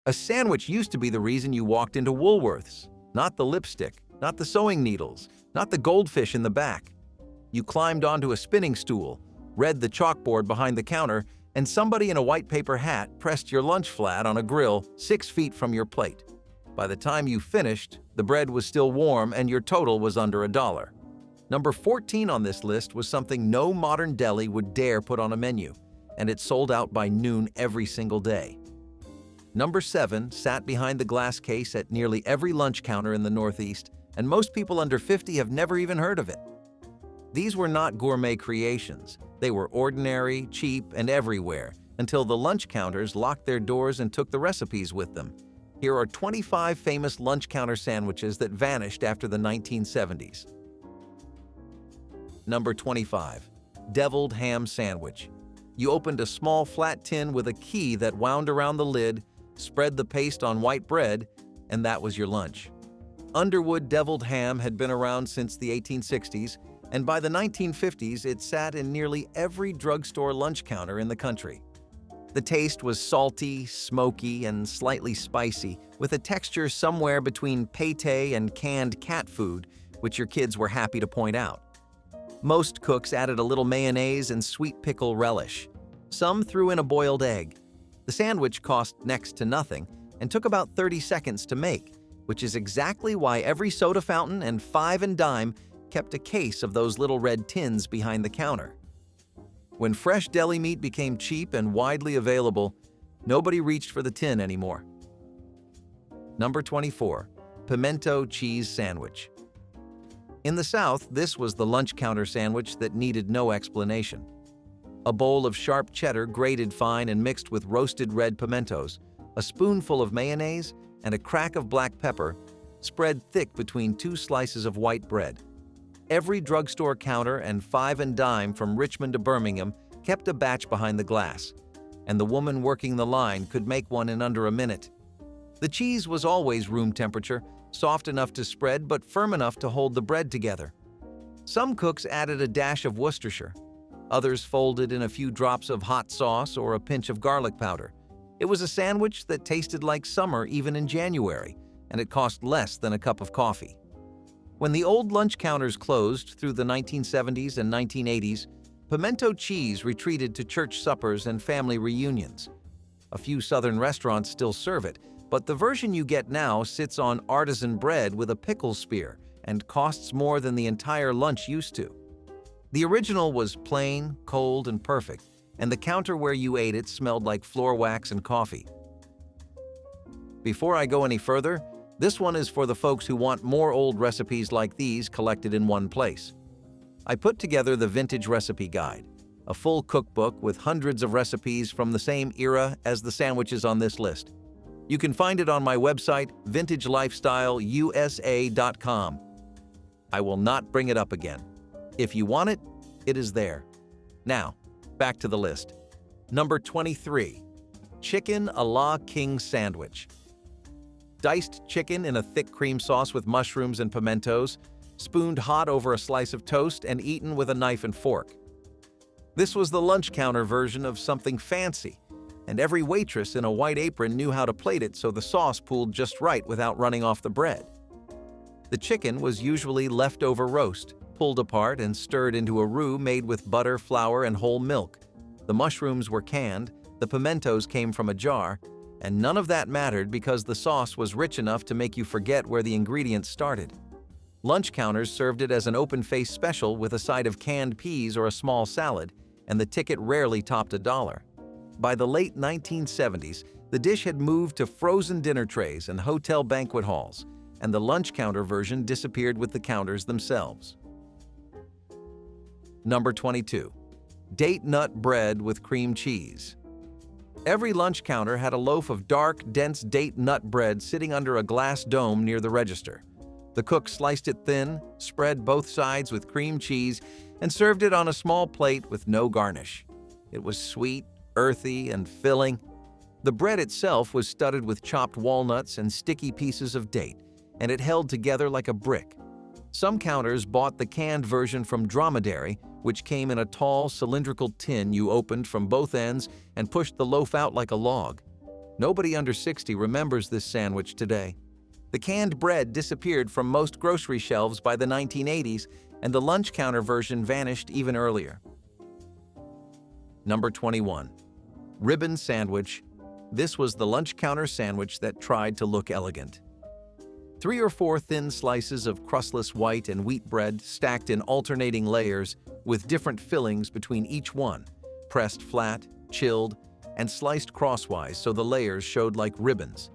A sandwich used to be the reason you walked into Woolworths, not the lipstick, not the sewing needles, not the goldfish in the back. You climbed onto a spinning stool, read the chalkboard behind the counter, and somebody in a white paper hat pressed your lunch flat on a grill 6 feet from your plate. By the time you finished, the bread was still warm and your total was under $1. Number 14 on this list was something no modern deli would dare put on a menu, and it sold out by noon every single day. Number 7 sat behind the glass case at nearly every lunch counter in the Northeast, and most people under 50 have never even heard of it. These were not gourmet creations. They were ordinary, cheap, and everywhere, until the lunch counters locked their doors and took the recipes with them. Here are 25 famous lunch counter sandwiches that vanished after the 1970s. Number 25. Deviled ham sandwich. You opened a small flat tin with a key that wound around the lid, spread the paste on white bread, and that was your lunch. Underwood deviled ham had been around since the 1860s, and by the 1950s it sat in nearly every drugstore lunch counter in the country. The taste was salty, smoky, and slightly spicy, with a texture somewhere between pâté and canned cat food, which your kids were happy to point out. Most cooks added a little mayonnaise and sweet pickle relish. Some threw in a boiled egg. The sandwich cost next to nothing and took about 30 seconds to make, which is exactly why every soda fountain and five and dime kept a case of those little red tins behind the counter. When fresh deli meat became cheap and widely available, nobody reached for the tin anymore. Number 24. Pimento cheese sandwich. In the South, this was the lunch counter sandwich that needed no explanation. A bowl of sharp cheddar grated fine and mixed with roasted red pimentos, a spoonful of mayonnaise, and a crack of black pepper, spread thick between 2 slices of white bread. Every drugstore counter and five and dime from Richmond to Birmingham kept a batch behind the glass, and the woman working the line could make one in under a minute. The cheese was always room temperature, soft enough to spread but firm enough to hold the bread together. Some cooks added a dash of Worcestershire. Others folded in a few drops of hot sauce or a pinch of garlic powder. It was a sandwich that tasted like summer even in January, and it cost less than a cup of coffee. When the old lunch counters closed through the 1970s and 1980s, pimento cheese retreated to church suppers and family reunions. A few southern restaurants still serve it, but the version you get now sits on artisan bread with a pickle spear and costs more than the entire lunch used to. The original was plain, cold, and perfect, and the counter where you ate it smelled like floor wax and coffee. Before I go any further, this one is for the folks who want more old recipes like these collected in one place. I put together the Vintage Recipe Guide, a full cookbook with hundreds of recipes from the same era as the sandwiches on this list. You can find it on my website, vintagelifestyleusa.com. I will not bring it up again. If you want it, it is there. Now, back to the list. Number 23. Chicken a la King Sandwich. Diced chicken in a thick cream sauce with mushrooms and pimentos, spooned hot over a slice of toast and eaten with a knife and fork. This was the lunch counter version of something fancy, and every waitress in a white apron knew how to plate it so the sauce pooled just right without running off the bread. The chicken was usually leftover roast, pulled apart and stirred into a roux made with butter, flour, and whole milk. The mushrooms were canned, the pimentos came from a jar, and none of that mattered because the sauce was rich enough to make you forget where the ingredients started. Lunch counters served it as an open-faced special with a side of canned peas or a small salad, and the ticket rarely topped $1. By the late 1970s, the dish had moved to frozen dinner trays and hotel banquet halls, and the lunch counter version disappeared with the counters themselves. Number 22. Date nut bread with cream cheese. Every lunch counter had a loaf of dark, dense date nut bread sitting under a glass dome near the register. The cook sliced it thin, spread both sides with cream cheese, and served it on a small plate with no garnish. It was sweet, earthy, and filling. The bread itself was studded with chopped walnuts and sticky pieces of date, and it held together like a brick. Some counters bought the canned version from Dromedary, which came in a tall, cylindrical tin you opened from both ends and pushed the loaf out like a log. Nobody under 60 remembers this sandwich today. The canned bread disappeared from most grocery shelves by the 1980s, and the lunch counter version vanished even earlier. Number 21. Ribbon sandwich. This was the lunch counter sandwich that tried to look elegant. 3 or 4 thin slices of crustless white and wheat bread stacked in alternating layers with different fillings between each one, pressed flat, chilled, and sliced crosswise so the layers showed like ribbons.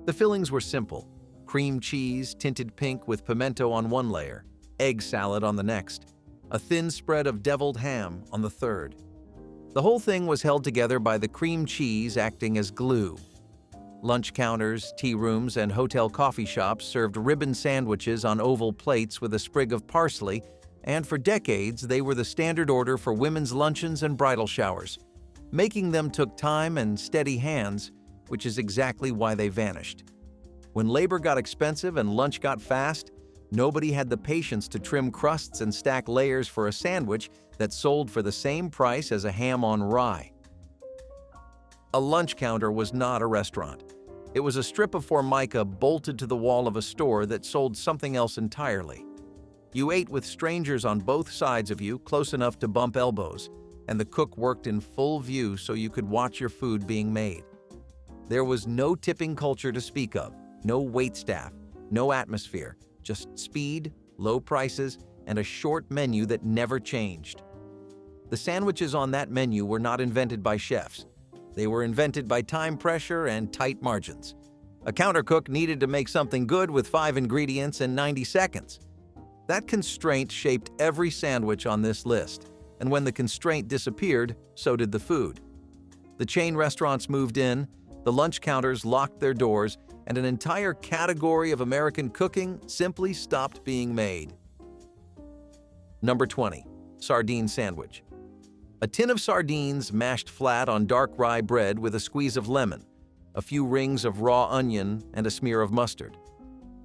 The fillings were simple: cream cheese tinted pink with pimento on one layer, egg salad on the next, a thin spread of deviled ham on the third. The whole thing was held together by the cream cheese acting as glue. Lunch counters, tea rooms, and hotel coffee shops served ribbon sandwiches on oval plates with a sprig of parsley, and for decades they were the standard order for women's luncheons and bridal showers. Making them took time and steady hands, which is exactly why they vanished. When labor got expensive and lunch got fast, nobody had the patience to trim crusts and stack layers for a sandwich that sold for the same price as a ham on rye. A lunch counter was not a restaurant. It was a strip of formica bolted to the wall of a store that sold something else entirely. You ate with strangers on both sides of you, close enough to bump elbows, and the cook worked in full view so you could watch your food being made. There was no tipping culture to speak of, no waitstaff, no atmosphere, just speed, low prices, and a short menu that never changed. The sandwiches on that menu were not invented by chefs. They were invented by time pressure and tight margins. A counter cook needed to make something good with 5 ingredients in 90 seconds. That constraint shaped every sandwich on this list, and when the constraint disappeared, so did the food. The chain restaurants moved in, the lunch counters locked their doors, and an entire category of American cooking simply stopped being made. Number 20. Sardine sandwich. A tin of sardines mashed flat on dark rye bread with a squeeze of lemon, a few rings of raw onion, and a smear of mustard.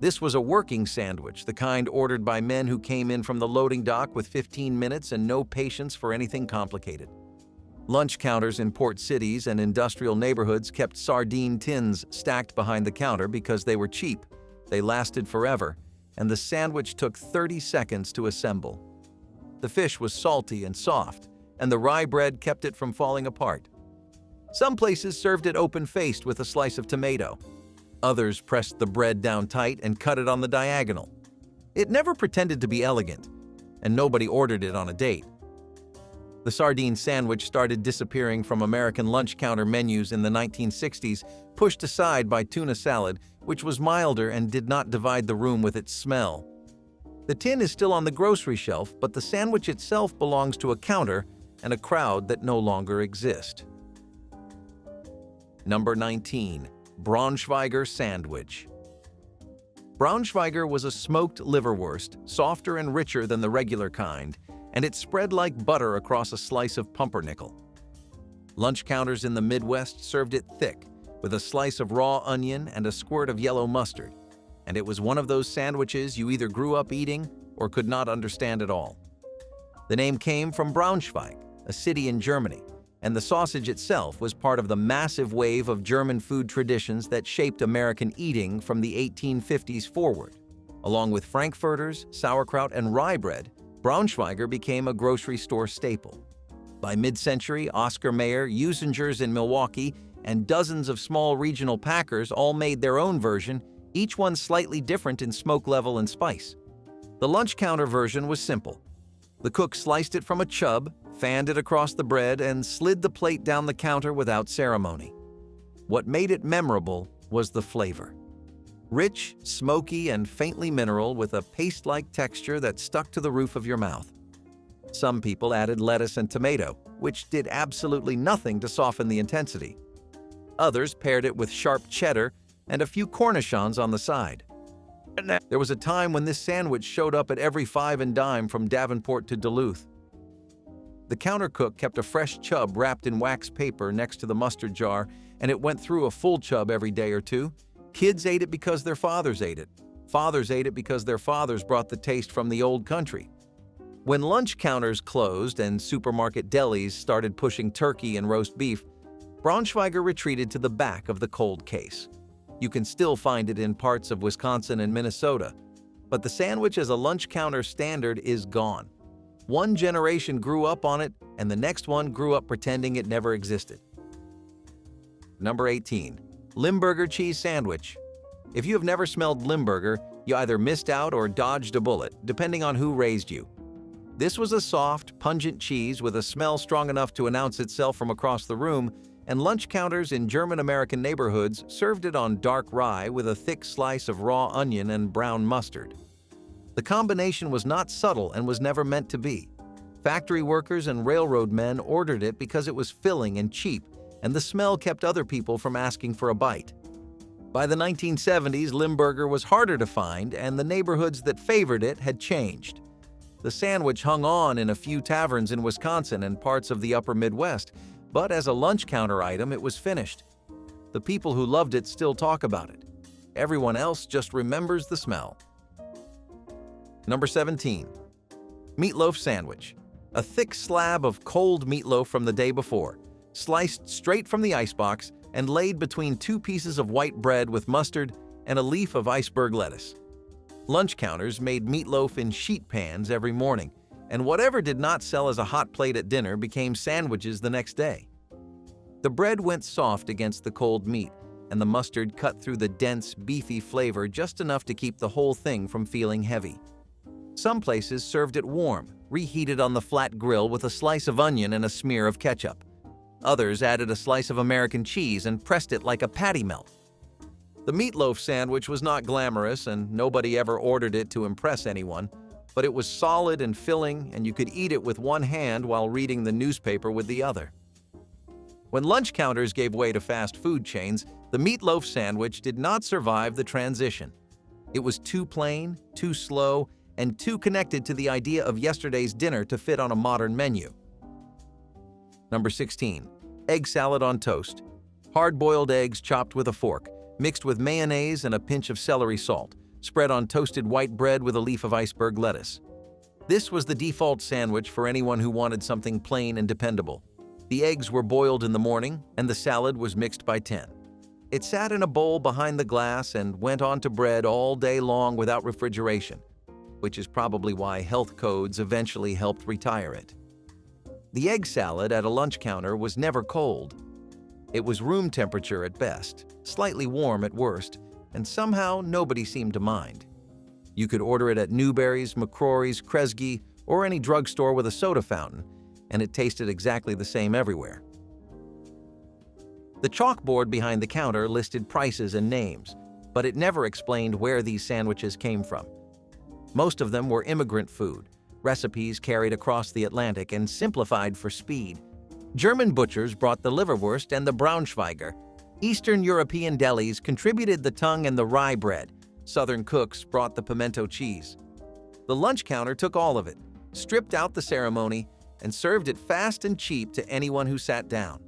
This was a working sandwich, the kind ordered by men who came in from the loading dock with 15 minutes and no patience for anything complicated. Lunch counters in port cities and industrial neighborhoods kept sardine tins stacked behind the counter because they were cheap, they lasted forever, and the sandwich took 30 seconds to assemble. The fish was salty and soft, and the rye bread kept it from falling apart. Some places served it open-faced with a slice of tomato. Others pressed the bread down tight and cut it on the diagonal. It never pretended to be elegant, and nobody ordered it on a date. The sardine sandwich started disappearing from American lunch counter menus in the 1960s, pushed aside by tuna salad, which was milder and did not divide the room with its smell. The tin is still on the grocery shelf, but the sandwich itself belongs to a counter and a crowd that no longer exist. Number 19. Braunschweiger sandwich. Braunschweiger was a smoked liverwurst, softer and richer than the regular kind, and it spread like butter across a slice of pumpernickel. Lunch counters in the Midwest served it thick, with a slice of raw onion and a squirt of yellow mustard, and it was one of those sandwiches you either grew up eating or could not understand at all. The name came from Braunschweig, a city in Germany, and the sausage itself was part of the massive wave of German food traditions that shaped American eating from the 1850s forward. Along with frankfurters, sauerkraut, and rye bread, Braunschweiger became a grocery store staple. By mid-century, Oscar Mayer, Usinger's in Milwaukee, and dozens of small regional packers all made their own version, each one slightly different in smoke level and spice. The lunch counter version was simple. The cook sliced it from a chub, fanned it across the bread, and slid the plate down the counter without ceremony. What made it memorable was the flavor. Rich, smoky, and faintly mineral with a paste-like texture that stuck to the roof of your mouth. Some people added lettuce and tomato, which did absolutely nothing to soften the intensity. Others paired it with sharp cheddar and a few cornichons on the side. There was a time when this sandwich showed up at every five and dime from Davenport to Duluth. The counter cook kept a fresh chub wrapped in wax paper next to the mustard jar, and it went through a full chub every day or two. Kids ate it because their fathers ate it. Fathers ate it because their fathers brought the taste from the old country. When lunch counters closed and supermarket delis started pushing turkey and roast beef, Braunschweiger retreated to the back of the cold case. You can still find it in parts of Wisconsin and Minnesota, but the sandwich as a lunch counter standard is gone. One generation grew up on it, and the next one grew up pretending it never existed. Number 18. Limburger cheese sandwich. If you have never smelled Limburger, you either missed out or dodged a bullet, depending on who raised you. This was a soft, pungent cheese with a smell strong enough to announce itself from across the room, and lunch counters in German-American neighborhoods served it on dark rye with a thick slice of raw onion and brown mustard. The combination was not subtle and was never meant to be. Factory workers and railroad men ordered it because it was filling and cheap, and the smell kept other people from asking for a bite. By the 1970s, Limburger was harder to find, and the neighborhoods that favored it had changed. The sandwich hung on in a few taverns in Wisconsin and parts of the upper Midwest, but as a lunch counter item, it was finished. The people who loved it still talk about it. Everyone else just remembers the smell. Number 17. Meatloaf sandwich. A thick slab of cold meatloaf from the day before, sliced straight from the icebox and laid between two pieces of white bread with mustard and a leaf of iceberg lettuce. Lunch counters made meatloaf in sheet pans every morning, and whatever did not sell as a hot plate at dinner became sandwiches the next day. The bread went soft against the cold meat, and the mustard cut through the dense, beefy flavor just enough to keep the whole thing from feeling heavy. Some places served it warm, reheated on the flat grill with a slice of onion and a smear of ketchup. Others added a slice of American cheese and pressed it like a patty melt. The meatloaf sandwich was not glamorous, and nobody ever ordered it to impress anyone, but it was solid and filling, and you could eat it with one hand while reading the newspaper with the other. When lunch counters gave way to fast food chains, the meatloaf sandwich did not survive the transition. It was too plain, too slow, and too connected to the idea of yesterday's dinner to fit on a modern menu. Number 16. Egg salad on toast. Hard-boiled eggs chopped with a fork, mixed with mayonnaise and a pinch of celery salt, spread on toasted white bread with a leaf of iceberg lettuce. This was the default sandwich for anyone who wanted something plain and dependable. The eggs were boiled in the morning, and the salad was mixed by 10. It sat in a bowl behind the glass and went on to bread all day long without refrigeration, which is probably why health codes eventually helped retire it. The egg salad at a lunch counter was never cold. It was room temperature at best, slightly warm at worst, and somehow nobody seemed to mind. You could order it at Newberry's, McCrory's, Kresge, or any drugstore with a soda fountain, and it tasted exactly the same everywhere. The chalkboard behind the counter listed prices and names, but it never explained where these sandwiches came from. Most of them were immigrant food, recipes carried across the Atlantic and simplified for speed. German butchers brought the liverwurst and the Braunschweiger. Eastern European delis contributed the tongue and the rye bread. Southern cooks brought the pimento cheese. The lunch counter took all of it, stripped out the ceremony, and served it fast and cheap to anyone who sat down.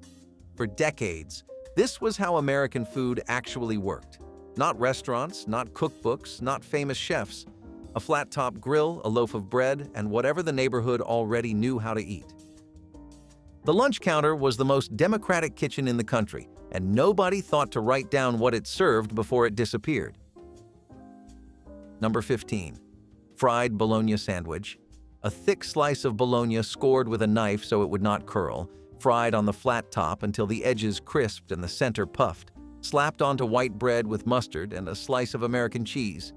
For decades, this was how American food actually worked. Not restaurants, not cookbooks, not famous chefs. A flat-top grill, a loaf of bread, and whatever the neighborhood already knew how to eat. The lunch counter was the most democratic kitchen in the country, and nobody thought to write down what it served before it disappeared. Number 15. Fried bologna sandwich. A thick slice of bologna scored with a knife so it would not curl, fried on the flat top until the edges crisped and the center puffed, slapped onto white bread with mustard and a slice of American cheese.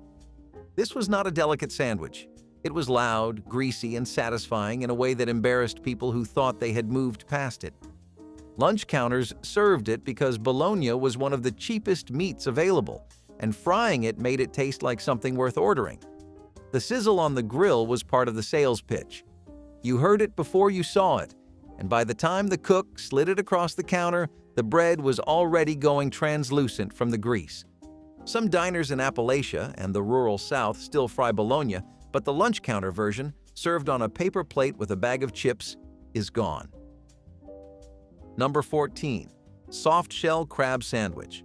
This was not a delicate sandwich. It was loud, greasy, and satisfying in a way that embarrassed people who thought they had moved past it. Lunch counters served it because bologna was one of the cheapest meats available, and frying it made it taste like something worth ordering. The sizzle on the grill was part of the sales pitch. You heard it before you saw it, and by the time the cook slid it across the counter, the bread was already going translucent from the grease. Some diners in Appalachia and the rural South still fry bologna, but the lunch counter version, served on a paper plate with a bag of chips, is gone. Number 14. Soft-shell crab sandwich.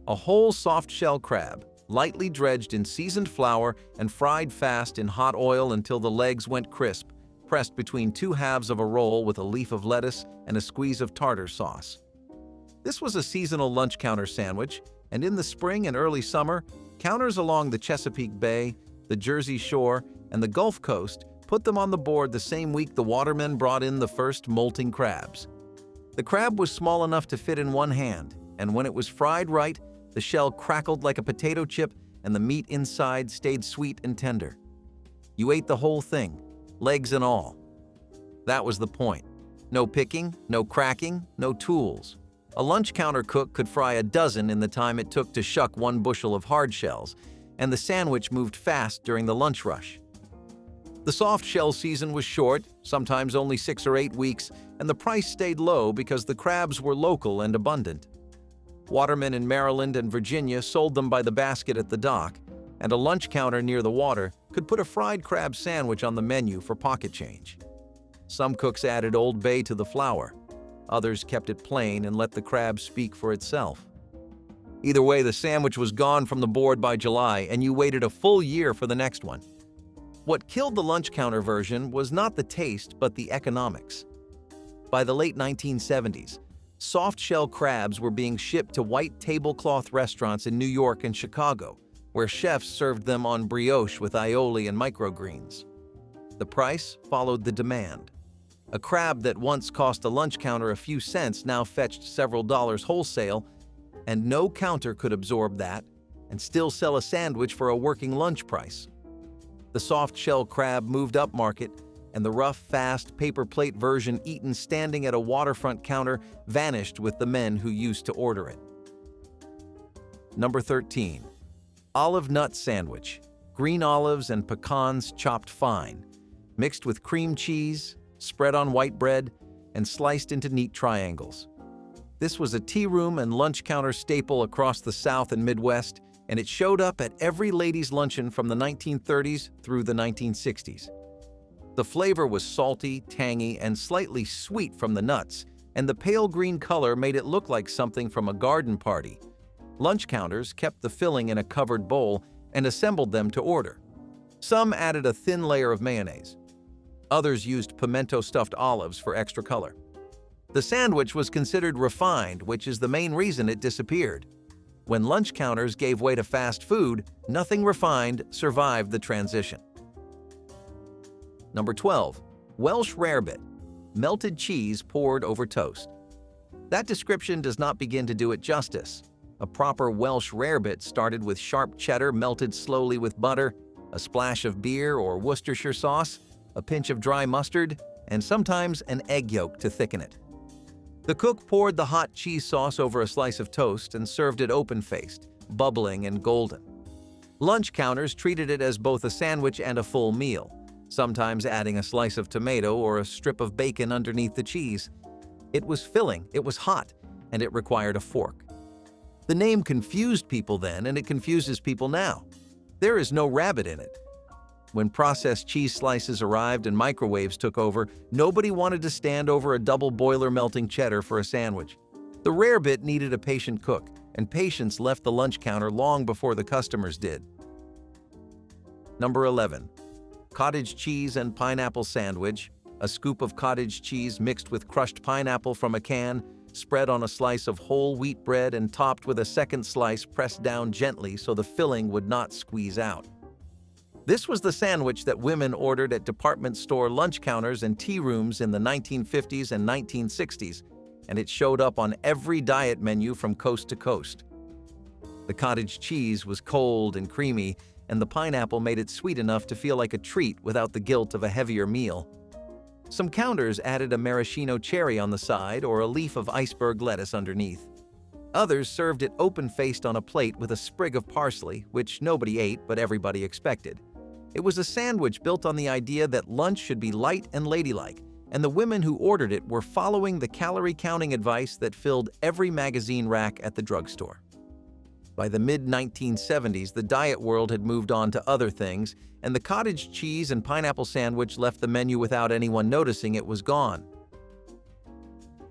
A whole soft-shell crab, lightly dredged in seasoned flour and fried fast in hot oil until the legs went crisp, pressed between two halves of a roll with a leaf of lettuce and a squeeze of tartar sauce. This was a seasonal lunch counter sandwich, and in the spring and early summer, counters along the Chesapeake Bay, the Jersey Shore, and the Gulf Coast put them on the board the same week the watermen brought in the first molting crabs. The crab was small enough to fit in one hand, and when it was fried right, the shell crackled like a potato chip and the meat inside stayed sweet and tender. You ate the whole thing, legs and all. That was the point. No picking, no cracking, no tools. A lunch counter cook could fry a dozen in the time it took to shuck 1 bushel of hard shells, and the sandwich moved fast during the lunch rush. The soft shell season was short, sometimes only 6 or 8 weeks, and the price stayed low because the crabs were local and abundant. Watermen in Maryland and Virginia sold them by the basket at the dock, and a lunch counter near the water could put a fried crab sandwich on the menu for pocket change. Some cooks added Old Bay to the flour. Others kept it plain and let the crab speak for itself. Either way, the sandwich was gone from the board by July, and you waited a full year for the next one. What killed the lunch counter version was not the taste, but the economics. By the late 1970s, soft-shell crabs were being shipped to white tablecloth restaurants in New York and Chicago, where chefs served them on brioche with aioli and microgreens. The price followed the demand. A crab that once cost a lunch counter a few cents now fetched several dollars wholesale, and no counter could absorb that and still sell a sandwich for a working lunch price. The soft-shell crab moved upmarket, and the rough, fast, paper plate version eaten standing at a waterfront counter vanished with the men who used to order it. Number 13. Olive nut sandwich. Green olives and pecans chopped fine, mixed with cream cheese, spread on white bread, and sliced into neat triangles. This was a tea room and lunch counter staple across the South and Midwest, and it showed up at every ladies' luncheon from the 1930s through the 1960s. The flavor was salty, tangy, and slightly sweet from the nuts, and the pale green color made it look like something from a garden party. Lunch counters kept the filling in a covered bowl and assembled them to order. Some added a thin layer of mayonnaise. Others used pimento-stuffed olives for extra color. The sandwich was considered refined, which is the main reason it disappeared. When lunch counters gave way to fast food, nothing refined survived the transition. Number 12. Welsh rarebit. Melted cheese poured over toast. That description does not begin to do it justice. A proper Welsh rarebit started with sharp cheddar melted slowly with butter, a splash of beer or Worcestershire sauce, a pinch of dry mustard, and sometimes an egg yolk to thicken it. The cook poured the hot cheese sauce over a slice of toast and served it open-faced, bubbling and golden. Lunch counters treated it as both a sandwich and a full meal, sometimes adding a slice of tomato or a strip of bacon underneath the cheese. It was filling, it was hot, and it required a fork. The name confused people then, and it confuses people now. There is no rabbit in it. When processed cheese slices arrived and microwaves took over, nobody wanted to stand over a double boiler melting cheddar for a sandwich. The rarebit needed a patient cook, and patience left the lunch counter long before the customers did. Number 11. Cottage cheese and pineapple sandwich. A scoop of cottage cheese mixed with crushed pineapple from a can, spread on a slice of whole wheat bread and topped with a second slice pressed down gently so the filling would not squeeze out. This was the sandwich that women ordered at department store lunch counters and tea rooms in the 1950s and 1960s, and it showed up on every diet menu from coast to coast. The cottage cheese was cold and creamy, and the pineapple made it sweet enough to feel like a treat without the guilt of a heavier meal. Some counters added a maraschino cherry on the side or a leaf of iceberg lettuce underneath. Others served it open-faced on a plate with a sprig of parsley, which nobody ate but everybody expected. It was a sandwich built on the idea that lunch should be light and ladylike, and the women who ordered it were following the calorie-counting advice that filled every magazine rack at the drugstore. By the mid-1970s, the diet world had moved on to other things, and the cottage cheese and pineapple sandwich left the menu without anyone noticing it was gone.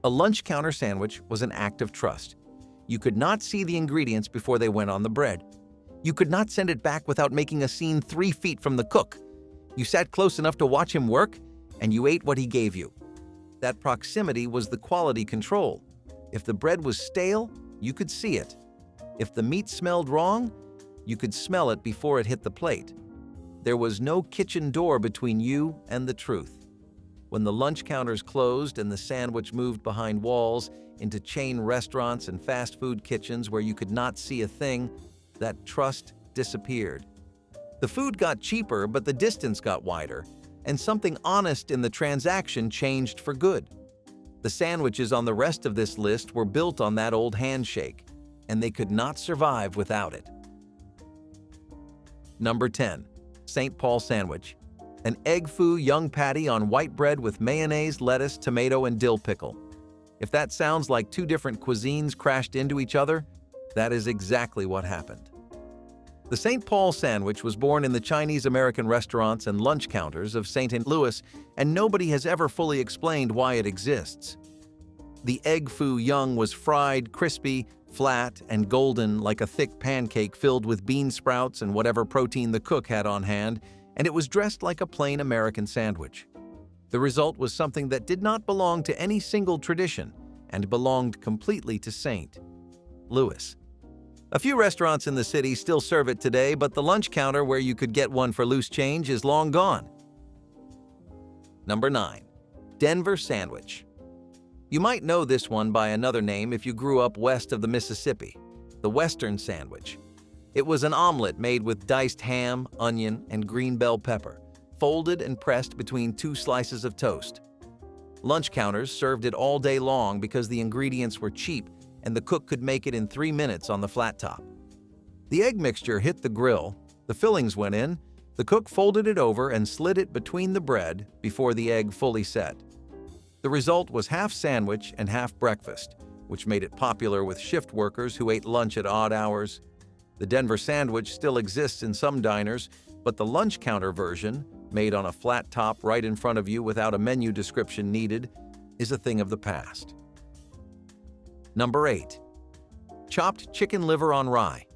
A lunch counter sandwich was an act of trust. You could not see the ingredients before they went on the bread. You could not send it back without making a scene 3 feet from the cook. You sat close enough to watch him work, and you ate what he gave you. That proximity was the quality control. If the bread was stale, you could see it. If the meat smelled wrong, you could smell it before it hit the plate. There was no kitchen door between you and the truth. When the lunch counters closed and the sandwich moved behind walls into chain restaurants and fast food kitchens where you could not see a thing, that trust disappeared. The food got cheaper, but the distance got wider, and something honest in the transaction changed for good. The sandwiches on the rest of this list were built on that old handshake, and they could not survive without it. Number 10. St. Paul Sandwich. An egg foo young patty on white bread with mayonnaise, lettuce, tomato, and dill pickle. If that sounds like two different cuisines crashed into each other, that is exactly what happened. The St. Paul sandwich was born in the Chinese-American restaurants and lunch counters of St. Louis, and nobody has ever fully explained why it exists. The egg foo young was fried, crispy, flat, and golden like a thick pancake filled with bean sprouts and whatever protein the cook had on hand, and it was dressed like a plain American sandwich. The result was something that did not belong to any single tradition and belonged completely to St. Louis. A few restaurants in the city still serve it today, but the lunch counter where you could get one for loose change is long gone. Number 9. Denver Sandwich. You might know this one by another name if you grew up west of the Mississippi, the Western Sandwich. It was an omelet made with diced ham, onion, and green bell pepper, folded and pressed between two slices of toast. Lunch counters served it all day long because the ingredients were cheap and the cook could make it in 3 minutes on the flat top. The egg mixture hit the grill, the fillings went in, the cook folded it over and slid it between the bread before the egg fully set. The result was half sandwich and half breakfast, which made it popular with shift workers who ate lunch at odd hours. The Denver sandwich still exists in some diners, but the lunch counter version, made on a flat top right in front of you without a menu description needed, is a thing of the past. Number 8. Chopped chicken liver on rye.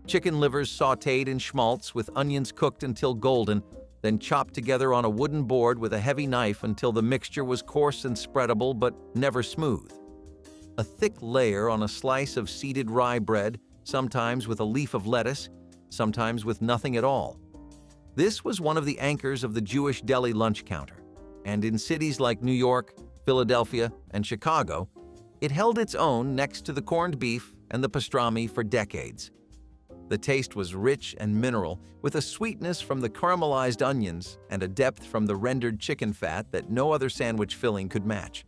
Chicken livers sautéed in schmaltz with onions cooked until golden, then chopped together on a wooden board with a heavy knife until the mixture was coarse and spreadable but never smooth. A thick layer on a slice of seeded rye bread, sometimes with a leaf of lettuce, sometimes with nothing at all. This was one of the anchors of the Jewish deli lunch counter, and in cities like New York, Philadelphia, and Chicago, it held its own next to the corned beef and the pastrami for decades. The taste was rich and mineral, with a sweetness from the caramelized onions and a depth from the rendered chicken fat that no other sandwich filling could match.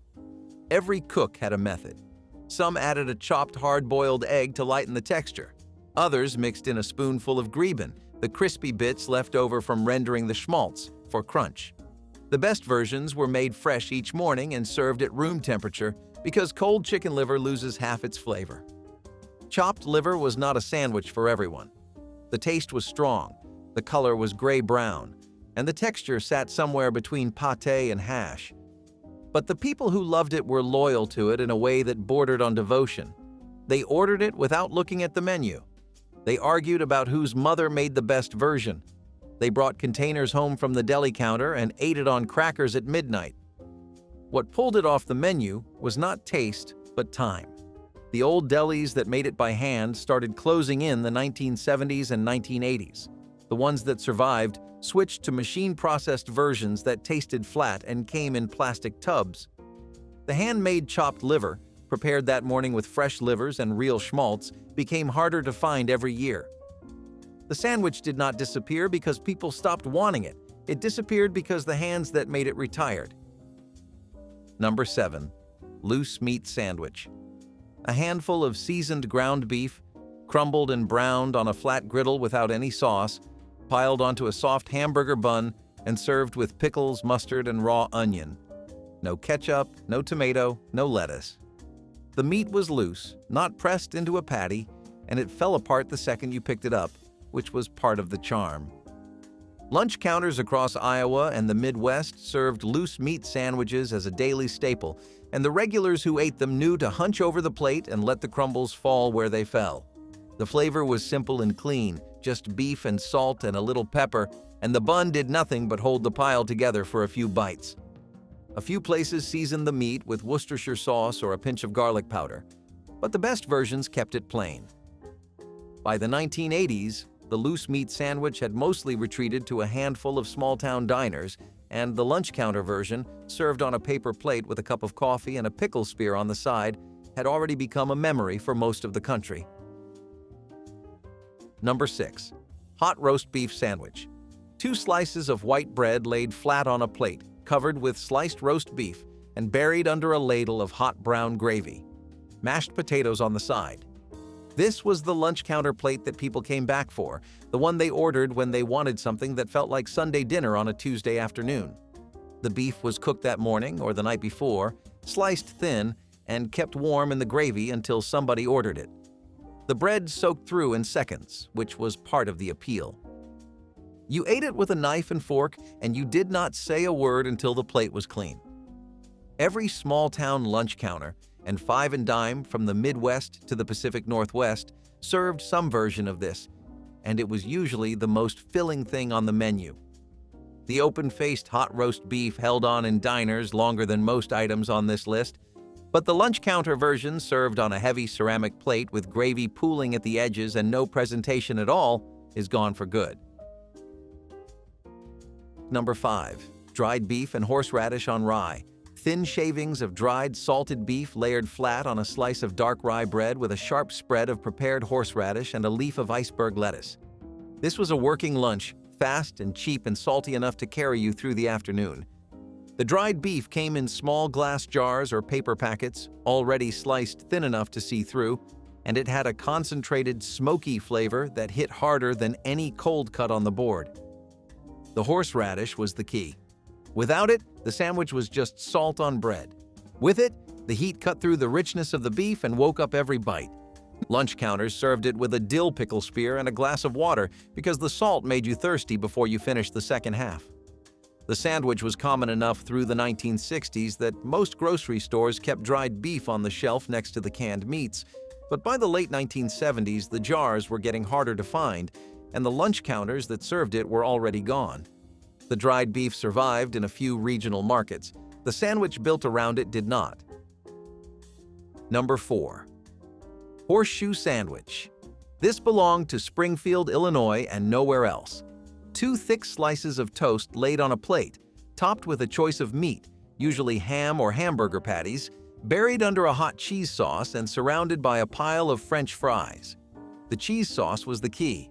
Every cook had a method. Some added a chopped hard-boiled egg to lighten the texture. Others mixed in a spoonful of greben, the crispy bits left over from rendering the schmaltz, for crunch. The best versions were made fresh each morning and served at room temperature because cold chicken liver loses half its flavor. Chopped liver was not a sandwich for everyone. The taste was strong, the color was gray-brown, and the texture sat somewhere between pâté and hash. But the people who loved it were loyal to it in a way that bordered on devotion. They ordered it without looking at the menu. They argued about whose mother made the best version. They brought containers home from the deli counter and ate it on crackers at midnight. What pulled it off the menu was not taste, but time. The old delis that made it by hand started closing in the 1970s and 1980s. The ones that survived switched to machine-processed versions that tasted flat and came in plastic tubs. The handmade chopped liver, prepared that morning with fresh livers and real schmaltz, became harder to find every year. The sandwich did not disappear because people stopped wanting it. It disappeared because the hands that made it retired. Number 7. Loose meat sandwich. A handful of seasoned ground beef, crumbled and browned on a flat griddle without any sauce, piled onto a soft hamburger bun, and served with pickles, mustard, and raw onion. No ketchup, no tomato, no lettuce. The meat was loose, not pressed into a patty, and it fell apart the second you picked it up, which was part of the charm. Lunch counters across Iowa and the Midwest served loose meat sandwiches as a daily staple, and the regulars who ate them knew to hunch over the plate and let the crumbles fall where they fell. The flavor was simple and clean, just beef and salt and a little pepper, and the bun did nothing but hold the pile together for a few bites. A few places seasoned the meat with Worcestershire sauce or a pinch of garlic powder, but the best versions kept it plain. By the 1980s, the loose meat sandwich had mostly retreated to a handful of small-town diners, and the lunch counter version, served on a paper plate with a cup of coffee and a pickle spear on the side, had already become a memory for most of the country. Number 6. Hot roast beef sandwich. 2 slices of white bread laid flat on a plate, covered with sliced roast beef and buried under a ladle of hot brown gravy. Mashed potatoes on the side. This was the lunch counter plate that people came back for, the one they ordered when they wanted something that felt like Sunday dinner on a Tuesday afternoon. The beef was cooked that morning or the night before, sliced thin, and kept warm in the gravy until somebody ordered it. The bread soaked through in seconds, which was part of the appeal. You ate it with a knife and fork, and you did not say a word until the plate was clean. Every small-town lunch counter, and five and dime from the Midwest to the Pacific Northwest, served some version of this, and it was usually the most filling thing on the menu. The open-faced hot roast beef held on in diners longer than most items on this list, but the lunch counter version, served on a heavy ceramic plate with gravy pooling at the edges and no presentation at all, is gone for good. Number 5. Dried beef and horseradish on rye. Thin shavings of dried salted beef layered flat on a slice of dark rye bread with a sharp spread of prepared horseradish and a leaf of iceberg lettuce. This was a working lunch, fast and cheap and salty enough to carry you through the afternoon. The dried beef came in small glass jars or paper packets, already sliced thin enough to see through, and it had a concentrated, smoky flavor that hit harder than any cold cut on the board. The horseradish was the key. Without it, the sandwich was just salt on bread. With it, the heat cut through the richness of the beef and woke up every bite. Lunch counters served it with a dill pickle spear and a glass of water because the salt made you thirsty before you finished the second half. The sandwich was common enough through the 1960s that most grocery stores kept dried beef on the shelf next to the canned meats, but by the late 1970s, the jars were getting harder to find, and the lunch counters that served it were already gone. The dried beef survived in a few regional markets. The sandwich built around it did not. Number 4. Horseshoe sandwich. This belonged to Springfield, Illinois, and nowhere else. 2 thick slices of toast laid on a plate, topped with a choice of meat, usually ham or hamburger patties, buried under a hot cheese sauce and surrounded by a pile of French fries. The cheese sauce was the key.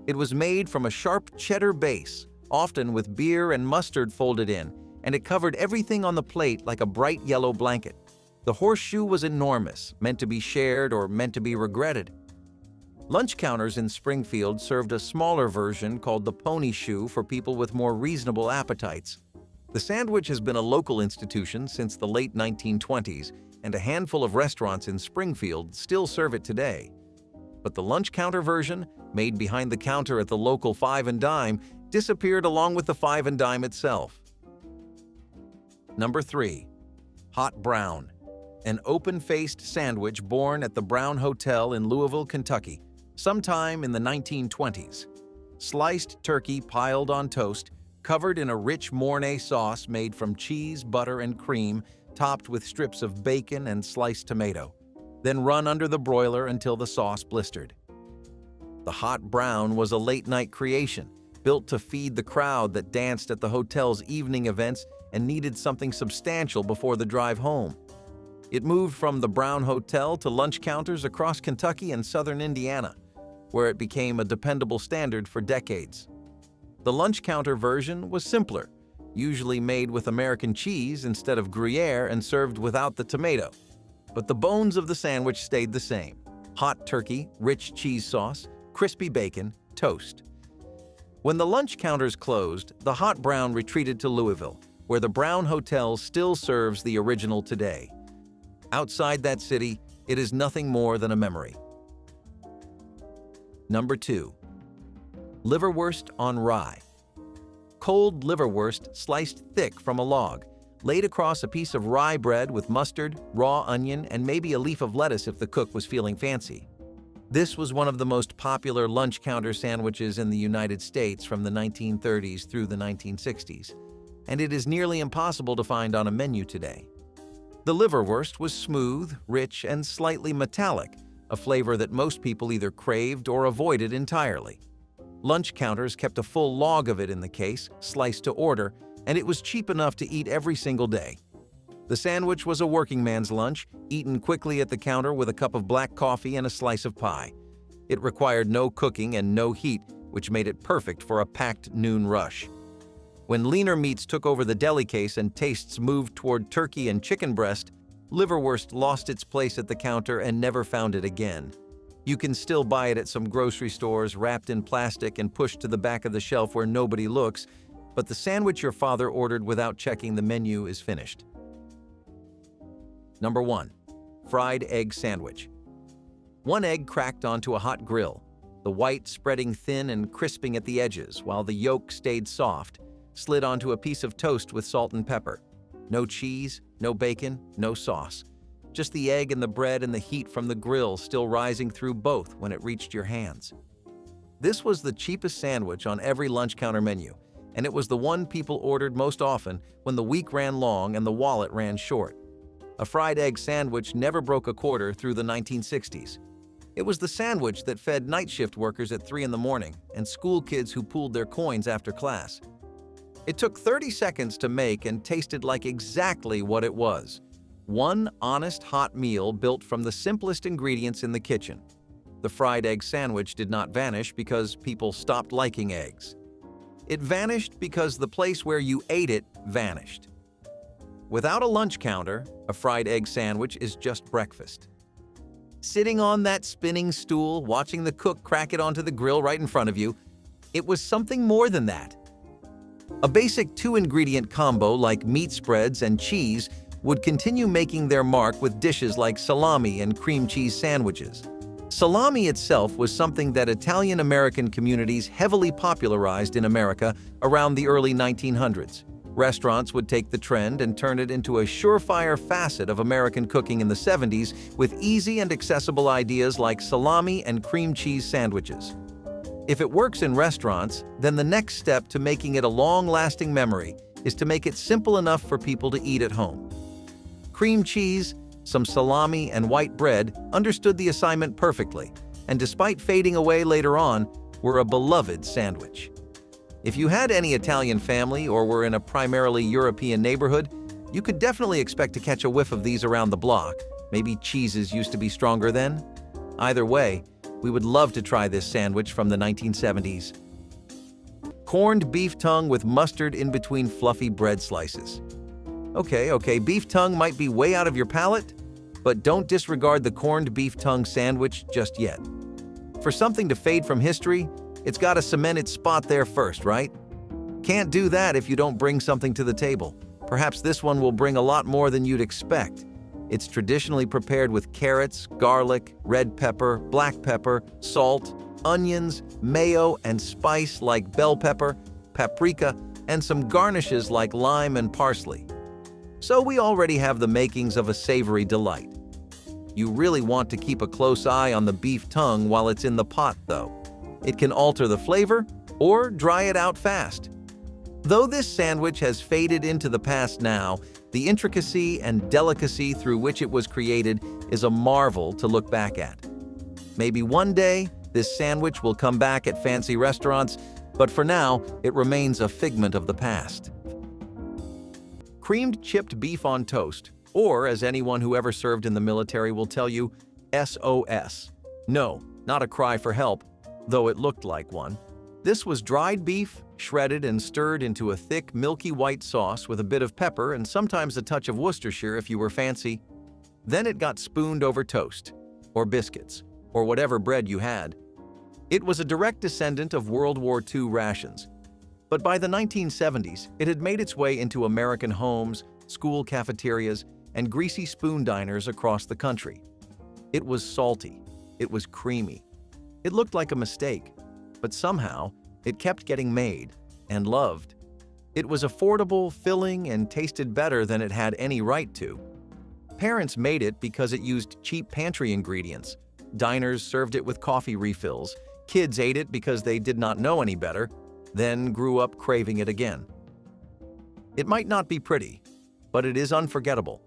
It was made from a sharp cheddar base, often with beer and mustard folded in, and it covered everything on the plate like a bright yellow blanket. The horseshoe was enormous, meant to be shared or meant to be regretted. Lunch counters in Springfield served a smaller version called the pony shoe for people with more reasonable appetites. The sandwich has been a local institution since the late 1920s, and a handful of restaurants in Springfield still serve it today. But the lunch counter version, made behind the counter at the local Five and Dime, disappeared along with the Five and Dime itself. Number 3. Hot Brown. An open-faced sandwich born at the Brown Hotel in Louisville, Kentucky, sometime in the 1920s. Sliced turkey piled on toast, covered in a rich Mornay sauce made from cheese, butter, and cream, topped with strips of bacon and sliced tomato, then run under the broiler until the sauce blistered. The Hot Brown was a late-night creation, built to feed the crowd that danced at the hotel's evening events and needed something substantial before the drive home. It moved from the Brown Hotel to lunch counters across Kentucky and southern Indiana, where it became a dependable standard for decades. The lunch counter version was simpler, usually made with American cheese instead of Gruyere and served without the tomato. But the bones of the sandwich stayed the same: hot turkey, rich cheese sauce, crispy bacon, toast. When the lunch counters closed, the Hot Brown retreated to Louisville, where the Brown Hotel still serves the original today. Outside that city, it is nothing more than a memory. Number 2. Liverwurst on rye. Cold liverwurst sliced thick from a log, laid across a piece of rye bread with mustard, raw onion, and maybe a leaf of lettuce if the cook was feeling fancy. This was one of the most popular lunch counter sandwiches in the United States from the 1930s through the 1960s, and it is nearly impossible to find on a menu today. The liverwurst was smooth, rich, and slightly metallic, a flavor that most people either craved or avoided entirely. Lunch counters kept a full log of it in the case, sliced to order, and it was cheap enough to eat every single day. The sandwich was a working man's lunch, eaten quickly at the counter with a cup of black coffee and a slice of pie. It required no cooking and no heat, which made it perfect for a packed noon rush. When leaner meats took over the deli case and tastes moved toward turkey and chicken breast, liverwurst lost its place at the counter and never found it again. You can still buy it at some grocery stores, wrapped in plastic and pushed to the back of the shelf where nobody looks, but the sandwich your father ordered without checking the menu is finished. Number 1. Fried egg sandwich. One egg cracked onto a hot grill, the white spreading thin and crisping at the edges while the yolk stayed soft, slid onto a piece of toast with salt and pepper. No cheese, no bacon, no sauce. Just the egg and the bread and the heat from the grill still rising through both when it reached your hands. This was the cheapest sandwich on every lunch counter menu, and it was the one people ordered most often when the week ran long and the wallet ran short. A fried egg sandwich never broke a quarter through the 1960s. It was the sandwich that fed night shift workers at 3 in the morning and school kids who pooled their coins after class. It took 30 seconds to make and tasted like exactly what it was. One honest hot meal built from the simplest ingredients in the kitchen. The fried egg sandwich did not vanish because people stopped liking eggs. It vanished because the place where you ate it vanished. Without a lunch counter, a fried egg sandwich is just breakfast. Sitting on that spinning stool, watching the cook crack it onto the grill right in front of you, it was something more than that. A basic 2-ingredient combo like meat spreads and cheese would continue making their mark with dishes like salami and cream cheese sandwiches. Salami itself was something that Italian-American communities heavily popularized in America around the early 1900s. Restaurants would take the trend and turn it into a surefire facet of American cooking in the 70s with easy and accessible ideas like salami and cream cheese sandwiches. If it works in restaurants, then the next step to making it a long-lasting memory is to make it simple enough for people to eat at home. Cream cheese, some salami, and white bread understood the assignment perfectly, and despite fading away later on, were a beloved sandwich. If you had any Italian family or were in a primarily European neighborhood, you could definitely expect to catch a whiff of these around the block. Maybe cheeses used to be stronger then? Either way, we would love to try this sandwich from the 1970s. Corned beef tongue with mustard in between fluffy bread slices. Okay, beef tongue might be way out of your palate, but don't disregard the corned beef tongue sandwich just yet. For something to fade from history, it's got to cement its spot there first, right? Can't do that if you don't bring something to the table. Perhaps this one will bring a lot more than you'd expect. It's traditionally prepared with carrots, garlic, red pepper, black pepper, salt, onions, mayo, and spice like bell pepper, paprika, and some garnishes like lime and parsley. So we already have the makings of a savory delight. You really want to keep a close eye on the beef tongue while it's in the pot, though. It can alter the flavor or dry it out fast. Though this sandwich has faded into the past now, the intricacy and delicacy through which it was created is a marvel to look back at. Maybe one day, this sandwich will come back at fancy restaurants, but for now, it remains a figment of the past. Creamed chipped beef on toast, or as anyone who ever served in the military will tell you, SOS. No, not a cry for help, though it looked like one. This was dried beef, shredded and stirred into a thick, milky white sauce with a bit of pepper and sometimes a touch of Worcestershire if you were fancy. Then it got spooned over toast, or biscuits, or whatever bread you had. It was a direct descendant of World War II rations. But by the 1970s, it had made its way into American homes, school cafeterias, and greasy spoon diners across the country. It was salty. It was creamy. It looked like a mistake, but somehow it kept getting made and loved. It was affordable, filling, and tasted better than it had any right to. Parents made it because it used cheap pantry ingredients. Diners served it with coffee refills. Kids ate it because they did not know any better, then grew up craving it again. It might not be pretty, but it is unforgettable.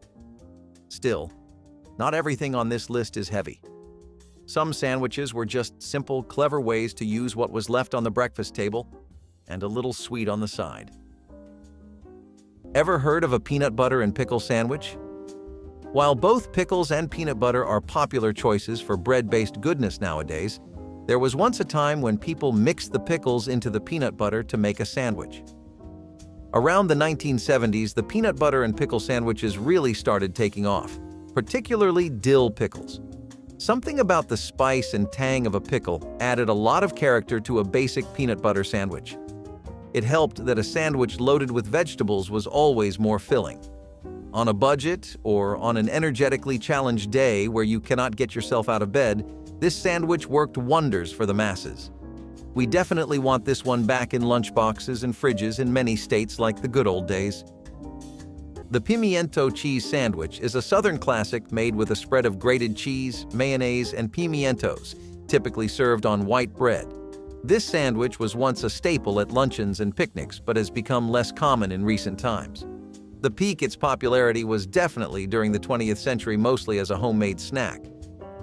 Still, not everything on this list is heavy. Some sandwiches were just simple, clever ways to use what was left on the breakfast table and a little sweet on the side. Ever heard of a peanut butter and pickle sandwich? While both pickles and peanut butter are popular choices for bread-based goodness nowadays, there was once a time when people mixed the pickles into the peanut butter to make a sandwich. Around the 1970s, the peanut butter and pickle sandwiches really started taking off, particularly dill pickles. Something about the spice and tang of a pickle added a lot of character to a basic peanut butter sandwich. It helped that a sandwich loaded with vegetables was always more filling. On a budget or on an energetically challenged day where you cannot get yourself out of bed, this sandwich worked wonders for the masses. We definitely want this one back in lunchboxes and fridges in many states like the good old days. The pimiento cheese sandwich is a southern classic made with a spread of grated cheese, mayonnaise, and pimientos, typically served on white bread. This sandwich was once a staple at luncheons and picnics, but has become less common in recent times. The peak its popularity was definitely during the 20th century, mostly as a homemade snack.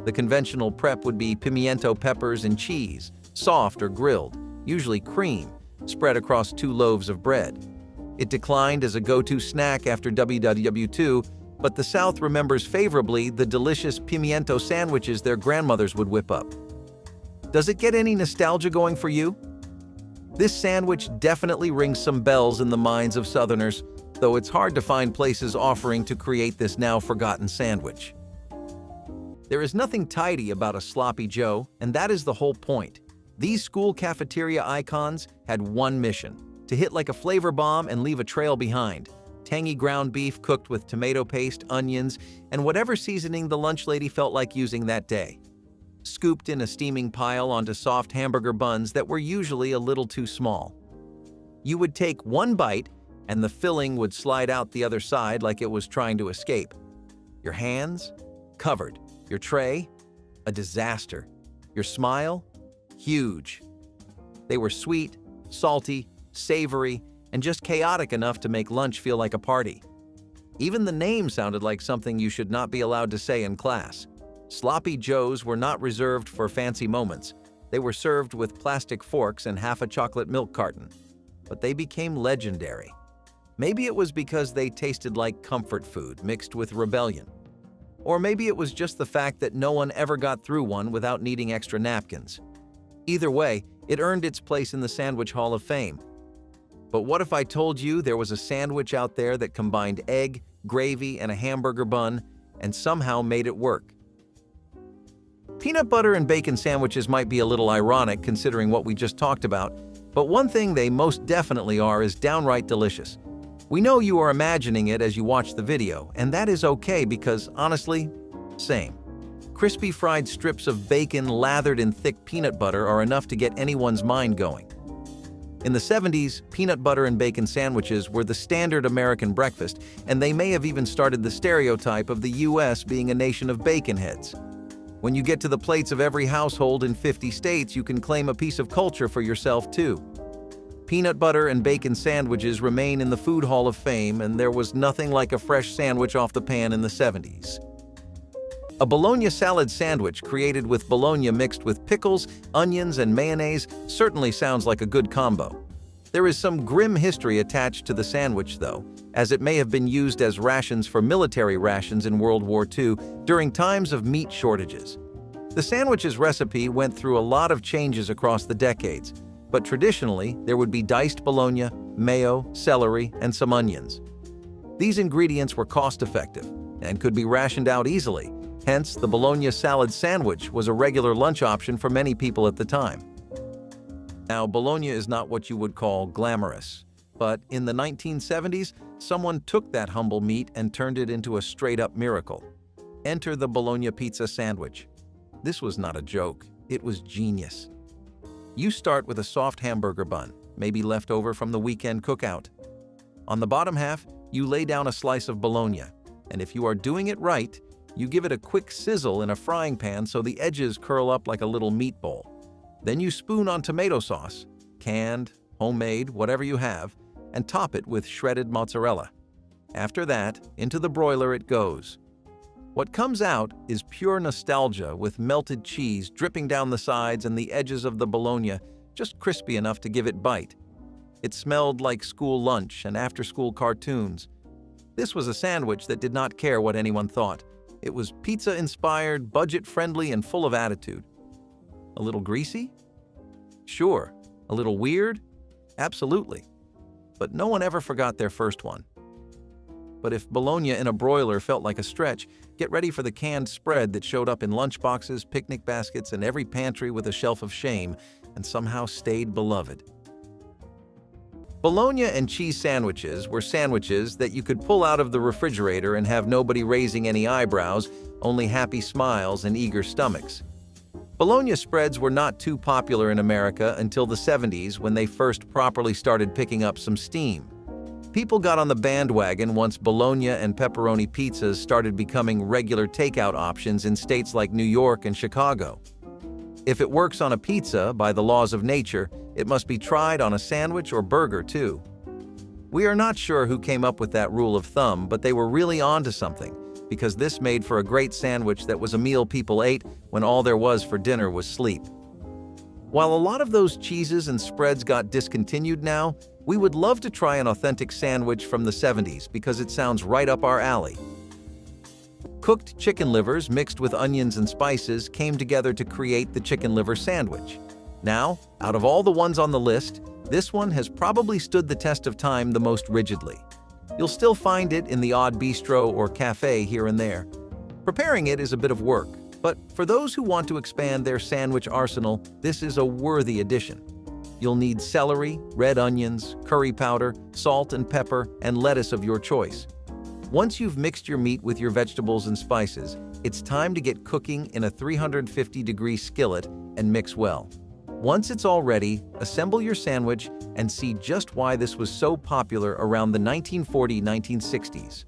The conventional prep would be pimiento peppers and cheese, soft or grilled, usually cream, spread across 2 loaves of bread. It declined as a go-to snack after WW II, but the South remembers favorably the delicious pimiento sandwiches their grandmothers would whip up. Does it get any nostalgia going for you? This sandwich definitely rings some bells in the minds of Southerners, though it's hard to find places offering to create this now-forgotten sandwich. There is nothing tidy about a Sloppy Joe, and that is the whole point. These school cafeteria icons had one mission: to hit like a flavor bomb and leave a trail behind. Tangy ground beef cooked with tomato paste, onions, and whatever seasoning the lunch lady felt like using that day. Scooped in a steaming pile onto soft hamburger buns that were usually a little too small. You would take one bite, and the filling would slide out the other side like it was trying to escape. Your hands? Covered. Your tray? A disaster. Your smile? Huge. They were sweet, salty, savory, and just chaotic enough to make lunch feel like a party. Even the name sounded like something you should not be allowed to say in class. Sloppy Joes were not reserved for fancy moments. They were served with plastic forks and half a chocolate milk carton. But they became legendary. Maybe it was because they tasted like comfort food mixed with rebellion. Or maybe it was just the fact that no one ever got through one without needing extra napkins. Either way, it earned its place in the Sandwich Hall of Fame. But what if I told you there was a sandwich out there that combined egg, gravy, and a hamburger bun, and somehow made it work? Peanut butter and bacon sandwiches might be a little ironic considering what we just talked about, but one thing they most definitely are is downright delicious. We know you are imagining it as you watch the video, and that is okay because, honestly, same. Crispy fried strips of bacon lathered in thick peanut butter are enough to get anyone's mind going. In the 70s, peanut butter and bacon sandwiches were the standard American breakfast, and they may have even started the stereotype of the US being a nation of bacon heads. When you get to the plates of every household in 50 states, you can claim a piece of culture for yourself too. Peanut butter and bacon sandwiches remain in the Food Hall of Fame, and there was nothing like a fresh sandwich off the pan in the 70s. A bologna salad sandwich created with bologna mixed with pickles, onions, and mayonnaise certainly sounds like a good combo. There is some grim history attached to the sandwich, though, as it may have been used as rations for military rations in World War II during times of meat shortages. The sandwich's recipe went through a lot of changes across the decades, but traditionally there would be diced bologna, mayo, celery, and some onions. These ingredients were cost-effective and could be rationed out easily. Hence, the bologna salad sandwich was a regular lunch option for many people at the time. Now, bologna is not what you would call glamorous, but in the 1970s, someone took that humble meat and turned it into a straight-up miracle. Enter the bologna pizza sandwich. This was not a joke, it was genius. You start with a soft hamburger bun, maybe left over from the weekend cookout. On the bottom half, you lay down a slice of bologna, and if you are doing it right, you give it a quick sizzle in a frying pan so the edges curl up like a little meat bowl. Then you spoon on tomato sauce, canned, homemade, whatever you have, and top it with shredded mozzarella. After that, into the broiler it goes. What comes out is pure nostalgia with melted cheese dripping down the sides and the edges of the bologna just crispy enough to give it bite. It smelled like school lunch and after-school cartoons. This was a sandwich that did not care what anyone thought. It was pizza-inspired, budget-friendly, and full of attitude. A little greasy? Sure. A little weird? Absolutely. But no one ever forgot their first one. But if bologna in a broiler felt like a stretch, get ready for the canned spread that showed up in lunchboxes, picnic baskets, and every pantry with a shelf of shame, and somehow stayed beloved. Bologna and cheese sandwiches were sandwiches that you could pull out of the refrigerator and have nobody raising any eyebrows, only happy smiles and eager stomachs. Bologna spreads were not too popular in America until the 70s when they first properly started picking up some steam. People got on the bandwagon once bologna and pepperoni pizzas started becoming regular takeout options in states like New York and Chicago. If it works on a pizza by the laws of nature, it must be tried on a sandwich or burger too. We are not sure who came up with that rule of thumb, but they were really onto something, because this made for a great sandwich that was a meal people ate when all there was for dinner was sleep. While a lot of those cheeses and spreads got discontinued now, we would love to try an authentic sandwich from the 70s because it sounds right up our alley. Cooked chicken livers mixed with onions and spices came together to create the chicken liver sandwich. Now, out of all the ones on the list, this one has probably stood the test of time the most rigidly. You'll still find it in the odd bistro or cafe here and there. Preparing it is a bit of work, but for those who want to expand their sandwich arsenal, this is a worthy addition. You'll need celery, red onions, curry powder, salt and pepper, and lettuce of your choice. Once you've mixed your meat with your vegetables and spices, it's time to get cooking in a 350-degree skillet and mix well. Once it's all ready, assemble your sandwich and see just why this was so popular around the 1940-1960s.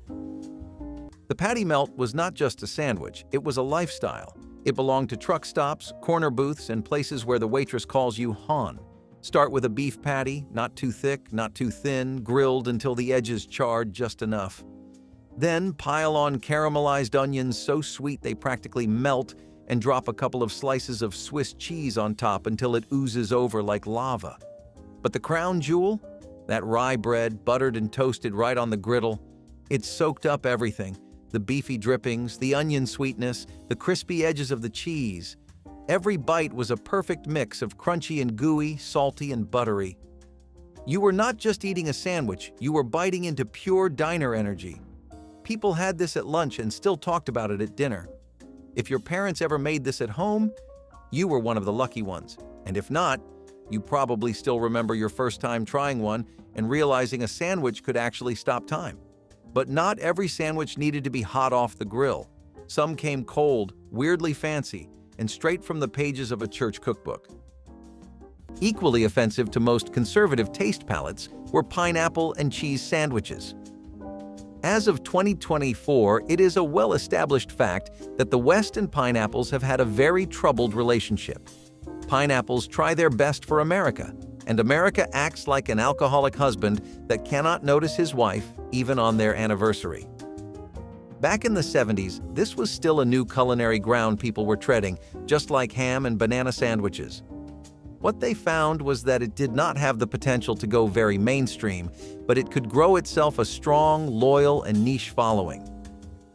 The patty melt was not just a sandwich, it was a lifestyle. It belonged to truck stops, corner booths, and places where the waitress calls you hon. Start with a beef patty, not too thick, not too thin, grilled until the edges charred just enough. Then pile on caramelized onions so sweet they practically melt, and drop a couple of slices of Swiss cheese on top until it oozes over like lava. But the crown jewel? That rye bread, buttered and toasted right on the griddle. It soaked up everything. The beefy drippings, the onion sweetness, the crispy edges of the cheese. Every bite was a perfect mix of crunchy and gooey, salty and buttery. You were not just eating a sandwich, you were biting into pure diner energy. People had this at lunch and still talked about it at dinner. If your parents ever made this at home, you were one of the lucky ones. And if not, you probably still remember your first time trying one and realizing a sandwich could actually stop time. But not every sandwich needed to be hot off the grill. Some came cold, weirdly fancy, and straight from the pages of a church cookbook. Equally offensive to most conservative taste palates were pineapple and cheese sandwiches. As of 2024, it is a well-established fact that the West and pineapples have had a very troubled relationship. Pineapples try their best for America, and America acts like an alcoholic husband that cannot notice his wife, even on their anniversary. Back in the 70s, this was still a new culinary ground people were treading, just like ham and banana sandwiches. What they found was that it did not have the potential to go very mainstream, but it could grow itself a strong, loyal, and niche following.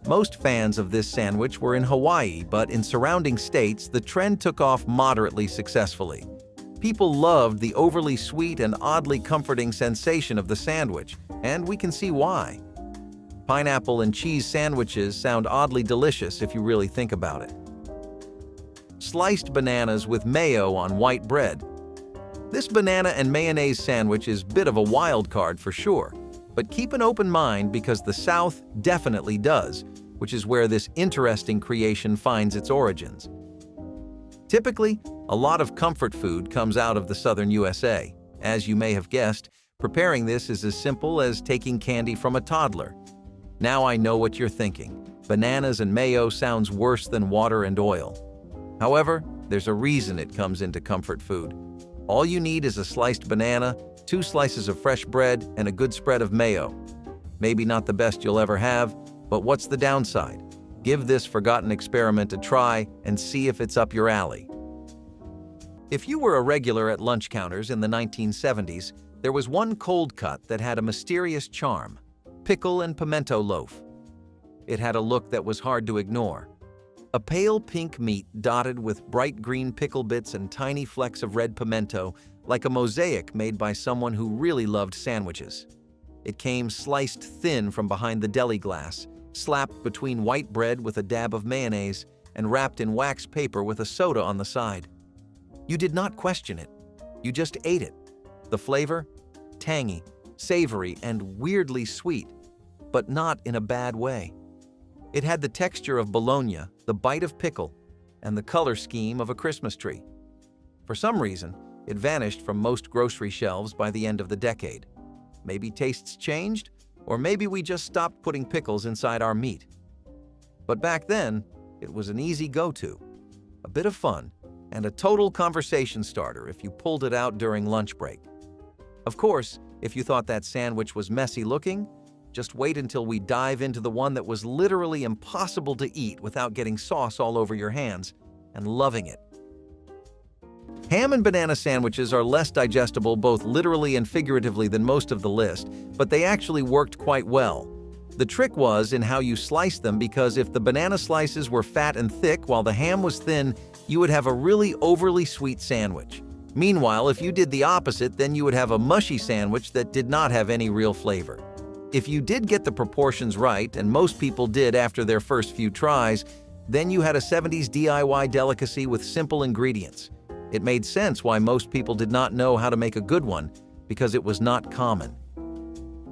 Most fans of this sandwich were in Hawaii, but in surrounding states, the trend took off moderately successfully. People loved the overly sweet and oddly comforting sensation of the sandwich, and we can see why. Pineapple and cheese sandwiches sound oddly delicious if you really think about it. Sliced bananas with mayo on white bread. This banana and mayonnaise sandwich is a bit of a wild card for sure, but keep an open mind because the South definitely does, which is where this interesting creation finds its origins. Typically, a lot of comfort food comes out of the southern USA. As you may have guessed, preparing this is as simple as taking candy from a toddler. Now I know what you're thinking. Bananas and mayo sounds worse than water and oil. However, there's a reason it comes into comfort food. All you need is a sliced banana, 2 slices of fresh bread, and a good spread of mayo. Maybe not the best you'll ever have, but what's the downside? Give this forgotten experiment a try and see if it's up your alley. If you were a regular at lunch counters in the 1970s, there was one cold cut that had a mysterious charm: pickle and pimento loaf. It had a look that was hard to ignore. A pale pink meat dotted with bright green pickle bits and tiny flecks of red pimento, like a mosaic made by someone who really loved sandwiches. It came sliced thin from behind the deli glass, slapped between white bread with a dab of mayonnaise, and wrapped in wax paper with a soda on the side. You did not question it. You just ate it. The flavor? Tangy, savory, and weirdly sweet, but not in a bad way. It had the texture of bologna, the bite of pickle, and the color scheme of a Christmas tree. For some reason, it vanished from most grocery shelves by the end of the decade. Maybe tastes changed, or maybe we just stopped putting pickles inside our meat. But back then, it was an easy go-to, a bit of fun, and a total conversation starter if you pulled it out during lunch break. Of course, if you thought that sandwich was messy looking, just wait until we dive into the one that was literally impossible to eat without getting sauce all over your hands and loving it. Ham and banana sandwiches are less digestible both literally and figuratively than most of the list, but they actually worked quite well. The trick was in how you sliced them, because if the banana slices were fat and thick while the ham was thin, you would have a really overly sweet sandwich. Meanwhile, if you did the opposite, then you would have a mushy sandwich that did not have any real flavor. If you did get the proportions right, and most people did after their first few tries, then you had a 70s DIY delicacy with simple ingredients. It made sense why most people did not know how to make a good one, because it was not common.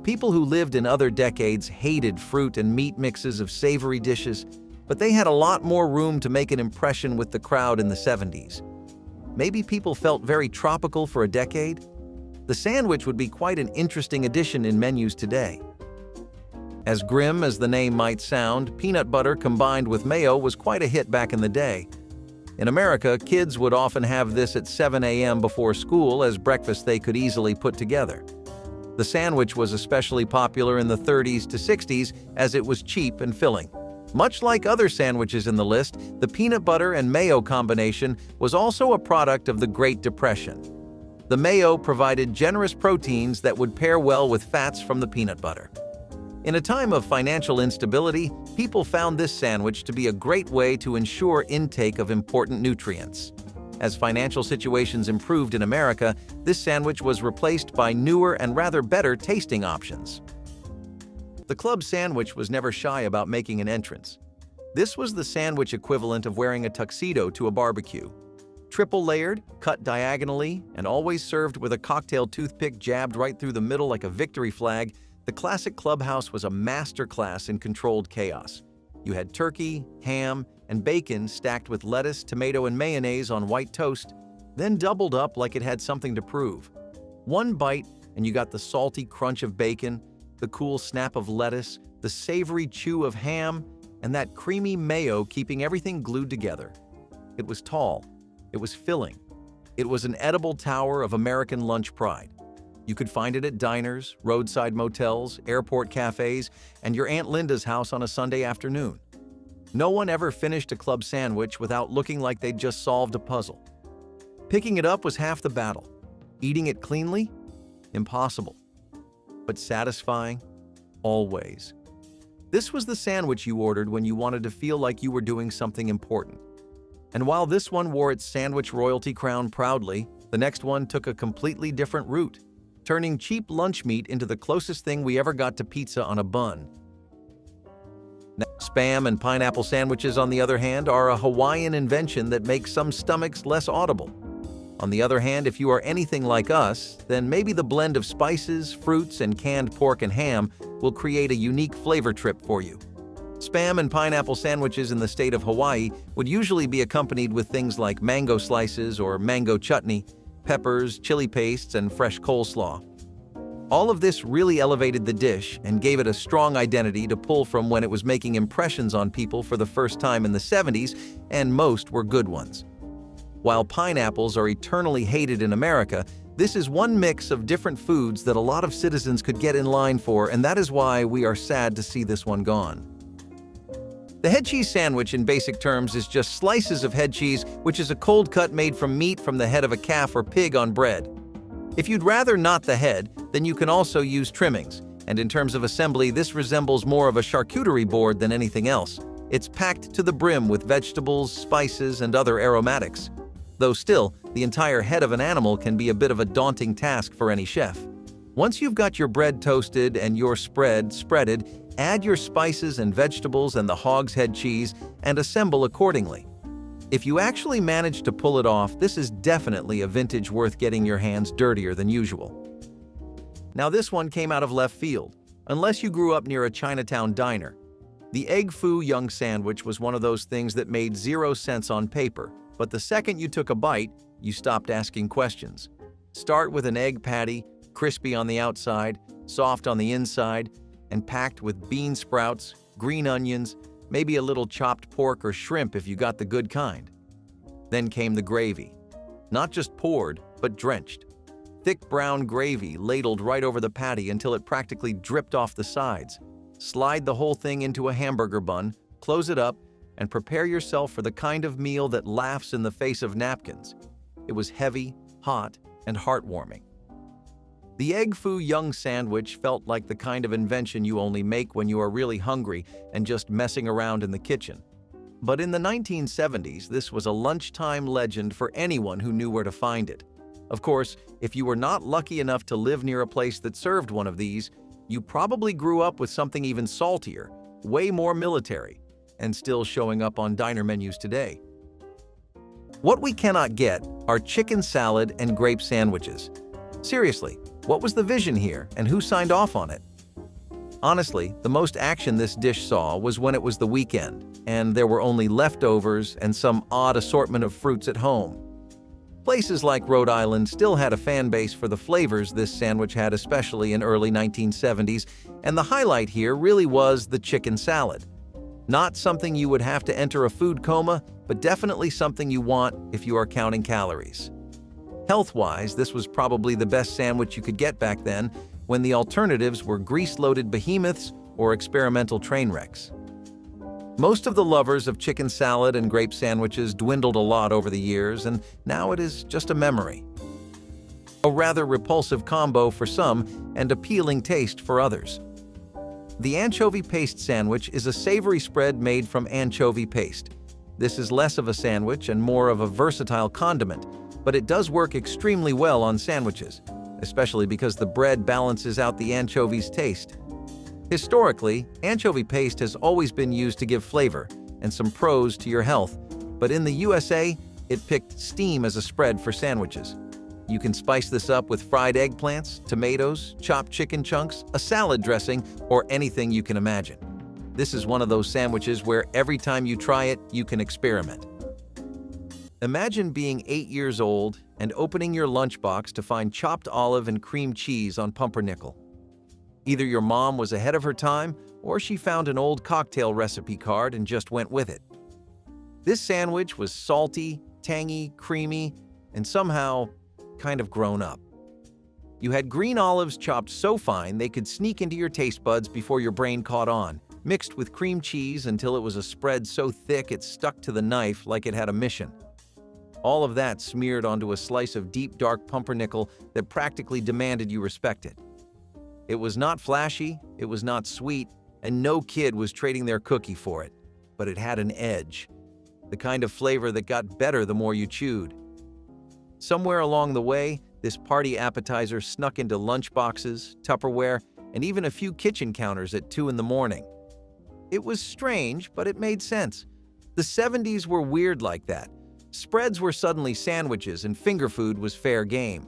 People who lived in other decades hated fruit and meat mixes of savory dishes, but they had a lot more room to make an impression with the crowd in the 70s. Maybe people felt very tropical for a decade? The sandwich would be quite an interesting addition in menus today. As grim as the name might sound, peanut butter combined with mayo was quite a hit back in the day. In America, kids would often have this at 7 a.m. before school as breakfast they could easily put together. The sandwich was especially popular in the 30s to 60s as it was cheap and filling. Much like other sandwiches in the list, the peanut butter and mayo combination was also a product of the Great Depression. The mayo provided generous proteins that would pair well with fats from the peanut butter. In a time of financial instability, people found this sandwich to be a great way to ensure intake of important nutrients. As financial situations improved in America, this sandwich was replaced by newer and rather better tasting options. The club sandwich was never shy about making an entrance. This was the sandwich equivalent of wearing a tuxedo to a barbecue. Triple layered, cut diagonally, and always served with a cocktail toothpick jabbed right through the middle like a victory flag, the classic clubhouse was a masterclass in controlled chaos. You had turkey, ham, and bacon stacked with lettuce, tomato, and mayonnaise on white toast, then doubled up like it had something to prove. One bite, and you got the salty crunch of bacon, the cool snap of lettuce, the savory chew of ham, and that creamy mayo keeping everything glued together. It was tall. It was filling. It was an edible tower of American lunch pride. You could find it at diners, roadside motels, airport cafes, and your Aunt Linda's house on a Sunday afternoon. No one ever finished a club sandwich without looking like they'd just solved a puzzle. Picking it up was half the battle. Eating it cleanly? Impossible. But satisfying? Always. This was the sandwich you ordered when you wanted to feel like you were doing something important. And while this one wore its sandwich royalty crown proudly, the next one took a completely different route, turning cheap lunch meat into the closest thing we ever got to pizza on a bun. Now, Spam and pineapple sandwiches, on the other hand, are a Hawaiian invention that makes some stomachs less audible. On the other hand, if you are anything like us, then maybe the blend of spices, fruits, and canned pork and ham will create a unique flavor trip for you. Spam and pineapple sandwiches in the state of Hawaii would usually be accompanied with things like mango slices or mango chutney, peppers, chili pastes, and fresh coleslaw. All of this really elevated the dish and gave it a strong identity to pull from when it was making impressions on people for the first time in the 70s, and most were good ones. While pineapples are eternally hated in America, This is one mix of different foods that a lot of citizens could get in line for, and that is why we are sad to see this one gone. The head cheese sandwich in basic terms is just slices of head cheese, which is a cold cut made from meat from the head of a calf or pig on bread. If you'd rather not the head, then you can also use trimmings, and in terms of assembly, this resembles more of a charcuterie board than anything else. It's packed to the brim with vegetables, spices, and other aromatics. Though still, the entire head of an animal can be a bit of a daunting task for any chef. Once you've got your bread toasted and your spread spreaded, add your spices and vegetables and the hog's head cheese and assemble accordingly. If you actually manage to pull it off, this is definitely a vintage worth getting your hands dirtier than usual. Now this one came out of left field, unless you grew up near a Chinatown diner. The Egg Foo Young sandwich was one of those things that made 0 sense on paper, but the second you took a bite, you stopped asking questions. Start with an egg patty, crispy on the outside, soft on the inside, and packed with bean sprouts, green onions, maybe a little chopped pork or shrimp if you got the good kind. Then came the gravy. Not just poured, but drenched. Thick brown gravy ladled right over the patty until it practically dripped off the sides. Slide the whole thing into a hamburger bun, close it up, and prepare yourself for the kind of meal that laughs in the face of napkins. It was heavy, hot, and heartwarming. The Egg Foo Young sandwich felt like the kind of invention you only make when you are really hungry and just messing around in the kitchen. But in the 1970s, this was a lunchtime legend for anyone who knew where to find it. Of course, if you were not lucky enough to live near a place that served one of these, you probably grew up with something even saltier, way more military, and still showing up on diner menus today. What we cannot get are chicken salad and grape sandwiches. Seriously, what was the vision here, and who signed off on it? Honestly, the most action this dish saw was when it was the weekend, and there were only leftovers and some odd assortment of fruits at home. Places like Rhode Island still had a fan base for the flavors this sandwich had, especially in early 1970s, and the highlight here really was the chicken salad. Not something you would have to enter a food coma, but definitely something you want if you are counting calories. Health-wise, this was probably the best sandwich you could get back then, when the alternatives were grease-loaded behemoths or experimental train wrecks. Most of the lovers of chicken salad and grape sandwiches dwindled a lot over the years, and now it is just a memory. A rather repulsive combo for some and appealing taste for others. The anchovy paste sandwich is a savory spread made from anchovy paste. This is less of a sandwich and more of a versatile condiment, but it does work extremely well on sandwiches, especially because the bread balances out the anchovy's taste. Historically, anchovy paste has always been used to give flavor and some pros to your health, but in the USA, it picked steam as a spread for sandwiches. You can spice this up with fried eggplants, tomatoes, chopped chicken chunks, a salad dressing, or anything you can imagine. This is one of those sandwiches where every time you try it, you can experiment. Imagine being 8 years old and opening your lunchbox to find chopped olive and cream cheese on pumpernickel. Either your mom was ahead of her time, or she found an old cocktail recipe card and just went with it. This sandwich was salty, tangy, creamy, and somehow kind of grown up. You had green olives chopped so fine they could sneak into your taste buds before your brain caught on, mixed with cream cheese until it was a spread so thick it stuck to the knife like it had a mission. All of that smeared onto a slice of deep, dark pumpernickel that practically demanded you respect it. It was not flashy, it was not sweet, and no kid was trading their cookie for it, but it had an edge, the kind of flavor that got better the more you chewed. Somewhere along the way, this party appetizer snuck into lunchboxes, Tupperware, and even a few kitchen counters at 2 in the morning. It was strange, but it made sense. The 70s were weird like that. Spreads were suddenly sandwiches and finger food was fair game.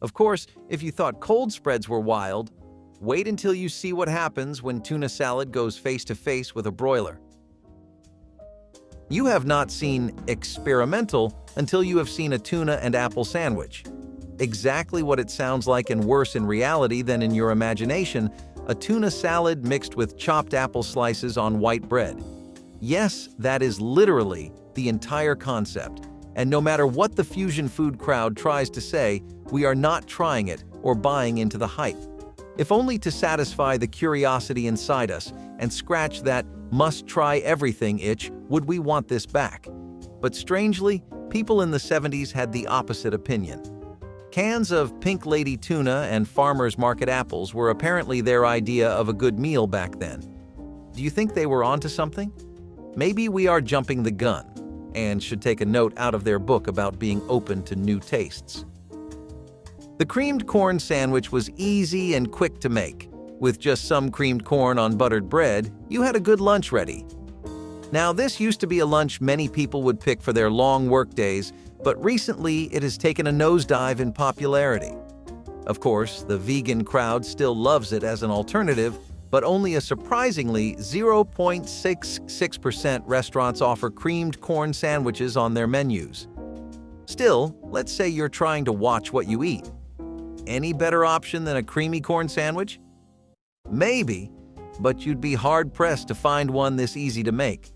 Of course, if you thought cold spreads were wild, wait until you see what happens when tuna salad goes face-to-face with a broiler. You have not seen experimental until you have seen a tuna and apple sandwich. Exactly what it sounds like and worse in reality than in your imagination, a tuna salad mixed with chopped apple slices on white bread. Yes, that is literally the entire concept, And no matter what the fusion food crowd tries to say, we are not trying it or buying into the hype. If only to satisfy the curiosity inside us and scratch that must-try-everything itch would we want this back. But strangely, people in the 70s had the opposite opinion. Cans of Pink Lady tuna and Farmer's Market apples were apparently their idea of a good meal back then. Do you think they were onto something? Maybe we are jumping the gun and should take a note out of their book about being open to new tastes. The creamed corn sandwich was easy and quick to make. With just some creamed corn on buttered bread, you had a good lunch ready. Now, this used to be a lunch many people would pick for their long work days, but recently it has taken a nosedive in popularity. Of course, the vegan crowd still loves it as an alternative, but only a surprisingly 0.66% restaurants offer creamed corn sandwiches on their menus. Still, let's say you're trying to watch what you eat. Any better option than a creamy corn sandwich? Maybe, but you'd be hard-pressed to find one this easy to make.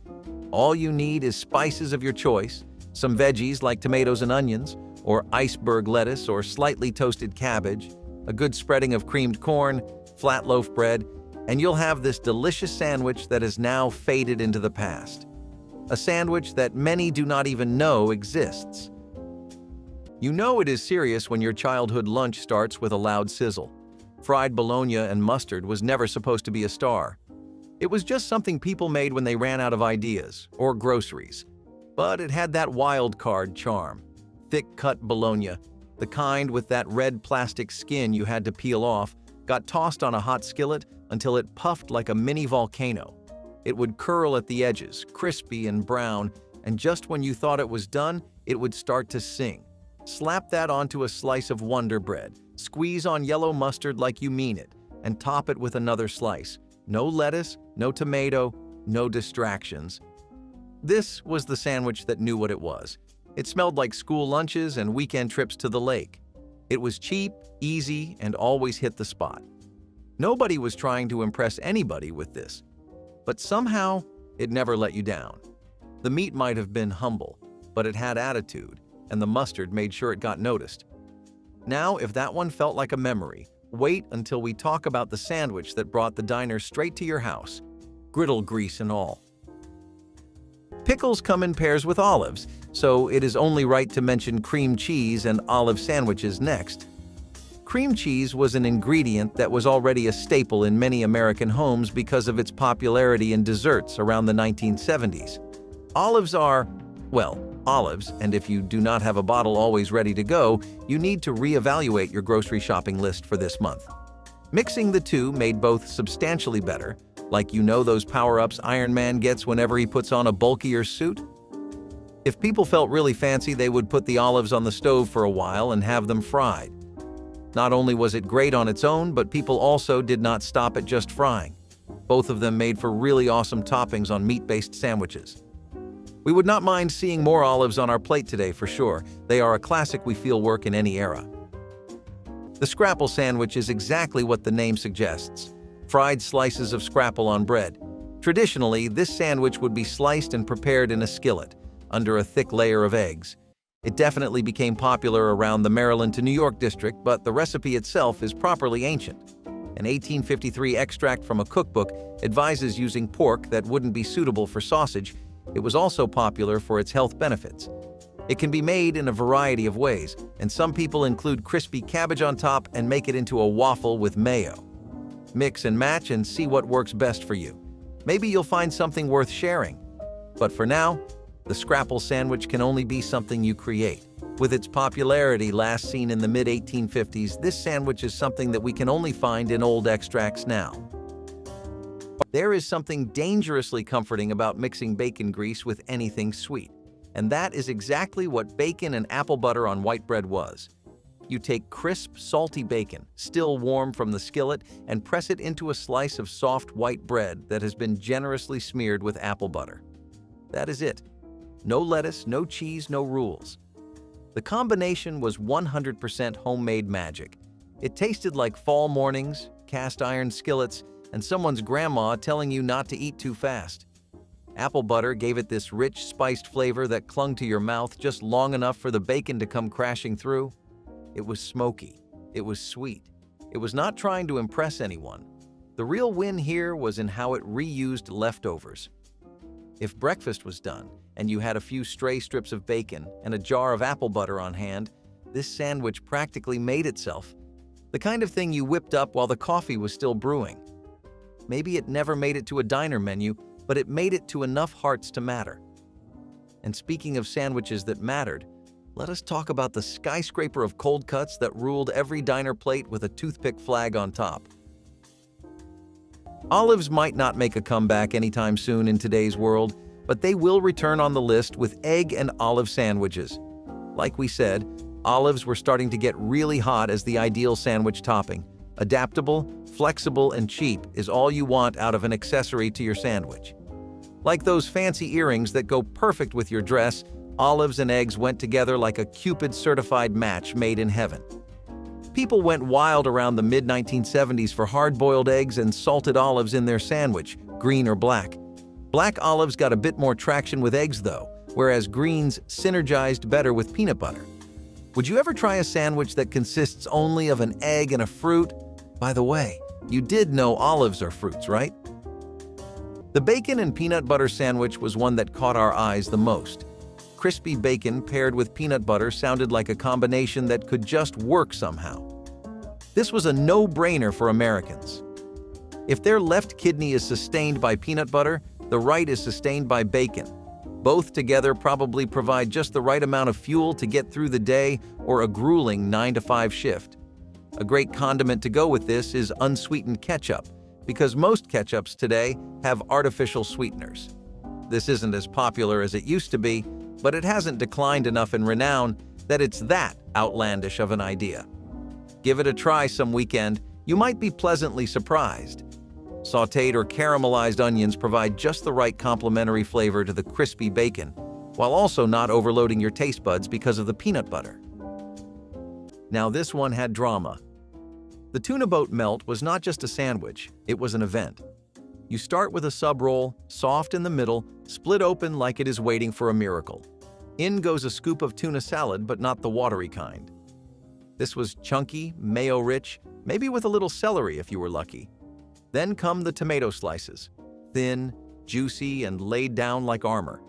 All you need is spices of your choice, some veggies like tomatoes and onions, or iceberg lettuce or slightly toasted cabbage, a good spreading of creamed corn, flat loaf bread, and you'll have this delicious sandwich that has now faded into the past. A sandwich that many do not even know exists. You know it is serious when your childhood lunch starts with a loud sizzle. Fried bologna and mustard was never supposed to be a star. It was just something people made when they ran out of ideas or groceries. But it had that wild card charm. Thick-cut bologna, the kind with that red plastic skin you had to peel off, got tossed on a hot skillet until it puffed like a mini volcano. It would curl at the edges, crispy and brown, and just when you thought it was done, it would start to sing. Slap that onto a slice of Wonder Bread, squeeze on yellow mustard like you mean it, and top it with another slice. No lettuce, no tomato, no distractions. This was the sandwich that knew what it was. It smelled like school lunches and weekend trips to the lake. It was cheap, easy, and always hit the spot. Nobody was trying to impress anybody with this. But somehow, it never let you down. The meat might have been humble, but it had attitude, and the mustard made sure it got noticed. Now, if that one felt like a memory, wait until we talk about the sandwich that brought the diner straight to your house, griddle grease and all. Pickles come in pairs with olives, so it is only right to mention cream cheese and olive sandwiches next. Cream cheese was an ingredient that was already a staple in many American homes because of its popularity in desserts around the 1970s. Olives are, well, olives, and if you do not have a bottle always ready to go, you need to reevaluate your grocery shopping list for this month. Mixing the two made both substantially better, like you know those power-ups Iron Man gets whenever he puts on a bulkier suit? If people felt really fancy, they would put the olives on the stove for a while and have them fried. Not only was it great on its own, but people also did not stop at just frying. Both of them made for really awesome toppings on meat-based sandwiches. We would not mind seeing more olives on our plate today for sure. They are a classic we feel work in any era. The scrapple sandwich is exactly what the name suggests. Fried slices of scrapple on bread. Traditionally, this sandwich would be sliced and prepared in a skillet, under a thick layer of eggs. It definitely became popular around the Maryland to New York district, but the recipe itself is properly ancient. An 1853 extract from a cookbook advises using pork that wouldn't be suitable for sausage. It was also popular for its health benefits. It can be made in a variety of ways, and some people include crispy cabbage on top and make it into a waffle with mayo. Mix and match and see what works best for you. Maybe you'll find something worth sharing. But for now, the scrapple sandwich can only be something you create. With its popularity last seen in the mid-1850s, this sandwich is something that we can only find in old extracts now. There is something dangerously comforting about mixing bacon grease with anything sweet, and that is exactly what bacon and apple butter on white bread was. You take crisp, salty bacon, still warm from the skillet, and press it into a slice of soft white bread that has been generously smeared with apple butter. That is it. No lettuce, no cheese, no rules. The combination was 100% homemade magic. It tasted like fall mornings, cast iron skillets, and someone's grandma telling you not to eat too fast. Apple butter gave it this rich, spiced flavor that clung to your mouth just long enough for the bacon to come crashing through. It was smoky. It was sweet. It was not trying to impress anyone. The real win here was in how it reused leftovers. If breakfast was done, and you had a few stray strips of bacon and a jar of apple butter on hand, this sandwich practically made itself. The kind of thing you whipped up while the coffee was still brewing. Maybe it never made it to a diner menu, but it made it to enough hearts to matter. And speaking of sandwiches that mattered, let us talk about the skyscraper of cold cuts that ruled every diner plate with a toothpick flag on top. Olives might not make a comeback anytime soon in today's world, but they will return on the list with egg and olive sandwiches. Like we said, olives were starting to get really hot as the ideal sandwich topping. Adaptable, flexible, and cheap is all you want out of an accessory to your sandwich. Like those fancy earrings that go perfect with your dress, olives and eggs went together like a Cupid-certified match made in heaven. People went wild around the mid-1970s for hard-boiled eggs and salted olives in their sandwich, green or black. Black olives got a bit more traction with eggs though, whereas greens synergized better with peanut butter. Would you ever try a sandwich that consists only of an egg and a fruit? By the way, you did know olives are fruits, right? The bacon and peanut butter sandwich was one that caught our eyes the most. Crispy bacon paired with peanut butter sounded like a combination that could just work somehow. This was a no-brainer for Americans. If their left kidney is sustained by peanut butter, the right is sustained by bacon. Both together probably provide just the right amount of fuel to get through the day or a grueling 9-to-5 shift. A great condiment to go with this is unsweetened ketchup, because most ketchups today have artificial sweeteners. This isn't as popular as it used to be, but it hasn't declined enough in renown that it's that outlandish of an idea. Give it a try some weekend, you might be pleasantly surprised. Sautéed or caramelized onions provide just the right complementary flavor to the crispy bacon, while also not overloading your taste buds because of the peanut butter. Now this one had drama. The tuna boat melt was not just a sandwich, it was an event. You start with a sub roll, soft in the middle, split open like it is waiting for a miracle. In goes a scoop of tuna salad, but not the watery kind. This was chunky, mayo-rich, maybe with a little celery if you were lucky. Then come the tomato slices, thin, juicy, and laid down like armor.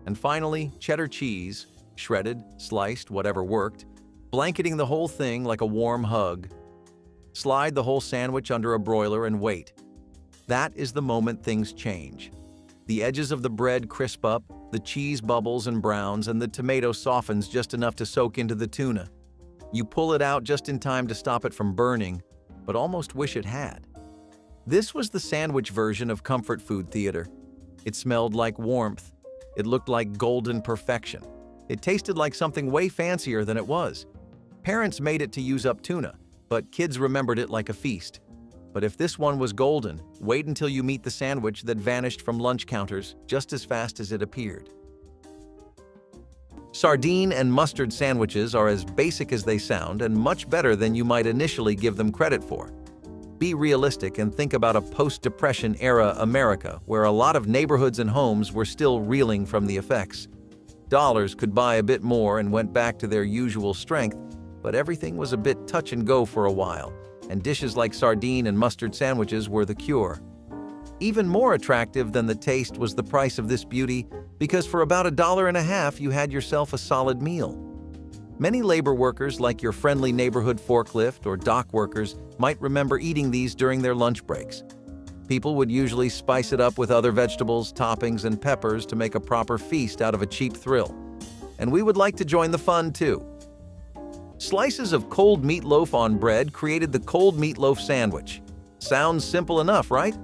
And finally, cheddar cheese, shredded, sliced, whatever worked, blanketing the whole thing like a warm hug. Slide the whole sandwich under a broiler and wait. That is the moment things change. The edges of the bread crisp up, the cheese bubbles and browns, and the tomato softens just enough to soak into the tuna. You pull it out just in time to stop it from burning, but almost wish it had. This was the sandwich version of comfort food theater. It smelled like warmth. It looked like golden perfection. It tasted like something way fancier than it was. Parents made it to use up tuna, but kids remembered it like a feast. But if this one was golden, wait until you meet the sandwich that vanished from lunch counters just as fast as it appeared. Sardine and mustard sandwiches are as basic as they sound and much better than you might initially give them credit for. Be realistic and think about a post-Depression era America where a lot of neighborhoods and homes were still reeling from the effects. Dollars could buy a bit more and went back to their usual strength, but everything was a bit touch and go for a while, and dishes like sardine and mustard sandwiches were the cure. Even more attractive than the taste was the price of this beauty, because for about $1.50 you had yourself a solid meal. Many labor workers, like your friendly neighborhood forklift or dock workers, might remember eating these during their lunch breaks. People would usually spice it up with other vegetables, toppings, and peppers to make a proper feast out of a cheap thrill. And we would like to join the fun too. Slices of cold meatloaf on bread created the cold meatloaf sandwich. Sounds simple enough, right?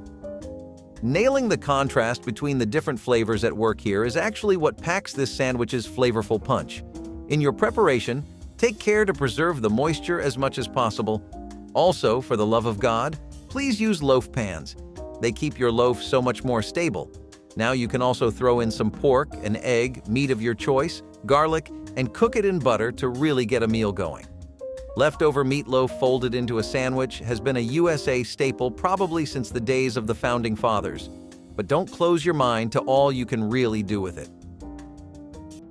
Nailing the contrast between the different flavors at work here is actually what packs this sandwich's flavorful punch. In your preparation, take care to preserve the moisture as much as possible. Also, for the love of God, please use loaf pans. They keep your loaf so much more stable. Now you can also throw in some pork, an egg, meat of your choice, garlic, and cook it in butter to really get a meal going. Leftover meatloaf folded into a sandwich has been a USA staple probably since the days of the Founding Fathers. but don't close your mind to all you can really do with it.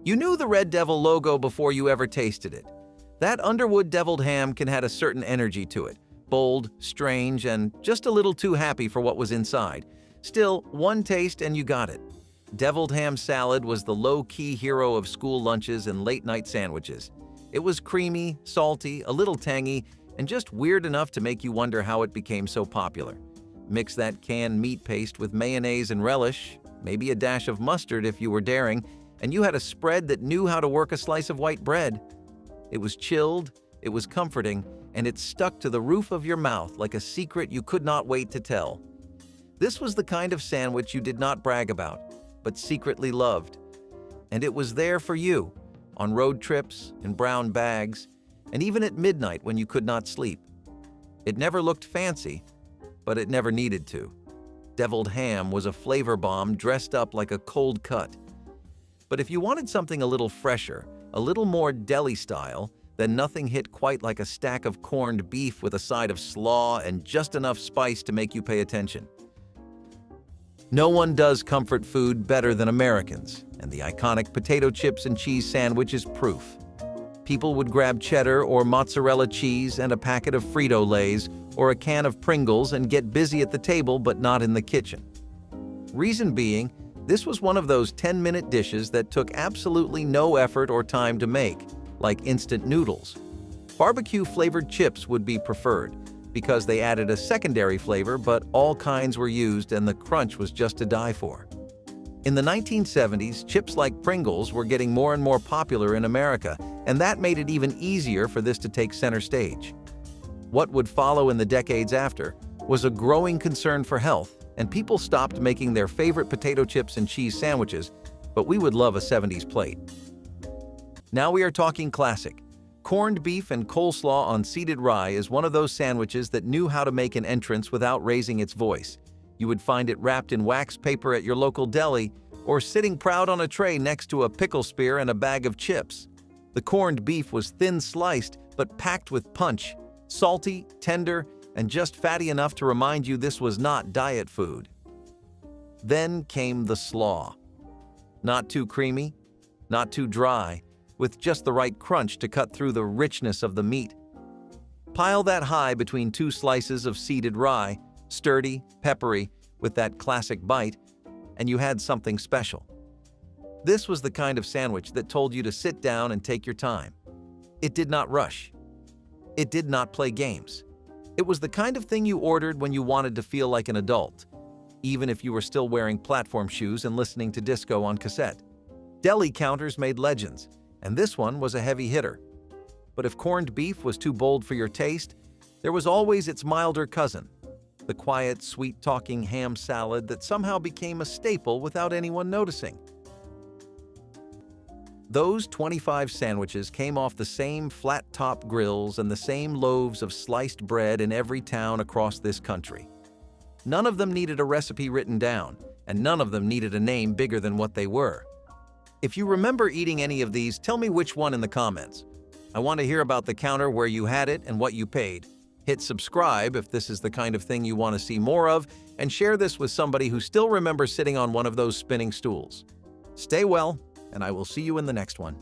You knew the Red Devil logo before you ever tasted it. That Underwood deviled ham can had a certain energy to it, bold, strange, and just a little too happy for what was inside. Still, one taste and you got it. Deviled ham salad was the low-key hero of school lunches and late-night sandwiches. It was creamy, salty, a little tangy, and just weird enough to make you wonder how it became so popular. Mix that canned meat paste with mayonnaise and relish, maybe a dash of mustard if you were daring, and you had a spread that knew how to work a slice of white bread. It was chilled, it was comforting, and it stuck to the roof of your mouth like a secret you could not wait to tell. This was the kind of sandwich you did not brag about, but secretly loved. And it was there for you, on road trips, in brown bags, and even at midnight when you could not sleep. It never looked fancy, but it never needed to. Deviled ham was a flavor bomb dressed up like a cold cut. But if you wanted something a little fresher, a little more deli style, then nothing hit quite like a stack of corned beef with a side of slaw and just enough spice to make you pay attention. No one does comfort food better than Americans, and the iconic potato chips and cheese sandwich is proof. People would grab cheddar or mozzarella cheese and a packet of Frito-Lays or a can of Pringles and get busy at the table but not in the kitchen. Reason being, this was one of those 10-minute dishes that took absolutely no effort or time to make, like instant noodles. Barbecue-flavored chips would be preferred, because they added a secondary flavor, but all kinds were used and the crunch was just to die for. In the 1970s, chips like Pringles were getting more and more popular in America, and that made it even easier for this to take center stage. What would follow in the decades after was a growing concern for health, and people stopped making their favorite potato chips and cheese sandwiches, but we would love a 70s plate. Now we are talking classic. Corned beef and coleslaw on seeded rye is one of those sandwiches that knew how to make an entrance without raising its voice. You would find it wrapped in wax paper at your local deli or sitting proud on a tray next to a pickle spear and a bag of chips. The corned beef was thin sliced but packed with punch, salty, tender, and just fatty enough to remind you this was not diet food. Then came the slaw. Not too creamy, not too dry, with just the right crunch to cut through the richness of the meat. Pile that high between two slices of seeded rye, sturdy, peppery, with that classic bite, and you had something special. This was the kind of sandwich that told you to sit down and take your time. It did not rush. It did not play games. It was the kind of thing you ordered when you wanted to feel like an adult, even if you were still wearing platform shoes and listening to disco on cassette. Deli counters made legends, and this one was a heavy hitter. But if corned beef was too bold for your taste, there was always its milder cousin, the quiet, sweet-talking ham salad that somehow became a staple without anyone noticing. Those 25 sandwiches came off the same flat-top grills and the same loaves of sliced bread in every town across this country. None of them needed a recipe written down, and none of them needed a name bigger than what they were. If you remember eating any of these, tell me which one in the comments. I want to hear about the counter where you had it and what you paid. Hit subscribe if this is the kind of thing you want to see more of, and share this with somebody who still remembers sitting on one of those spinning stools. Stay well, and I will see you in the next one.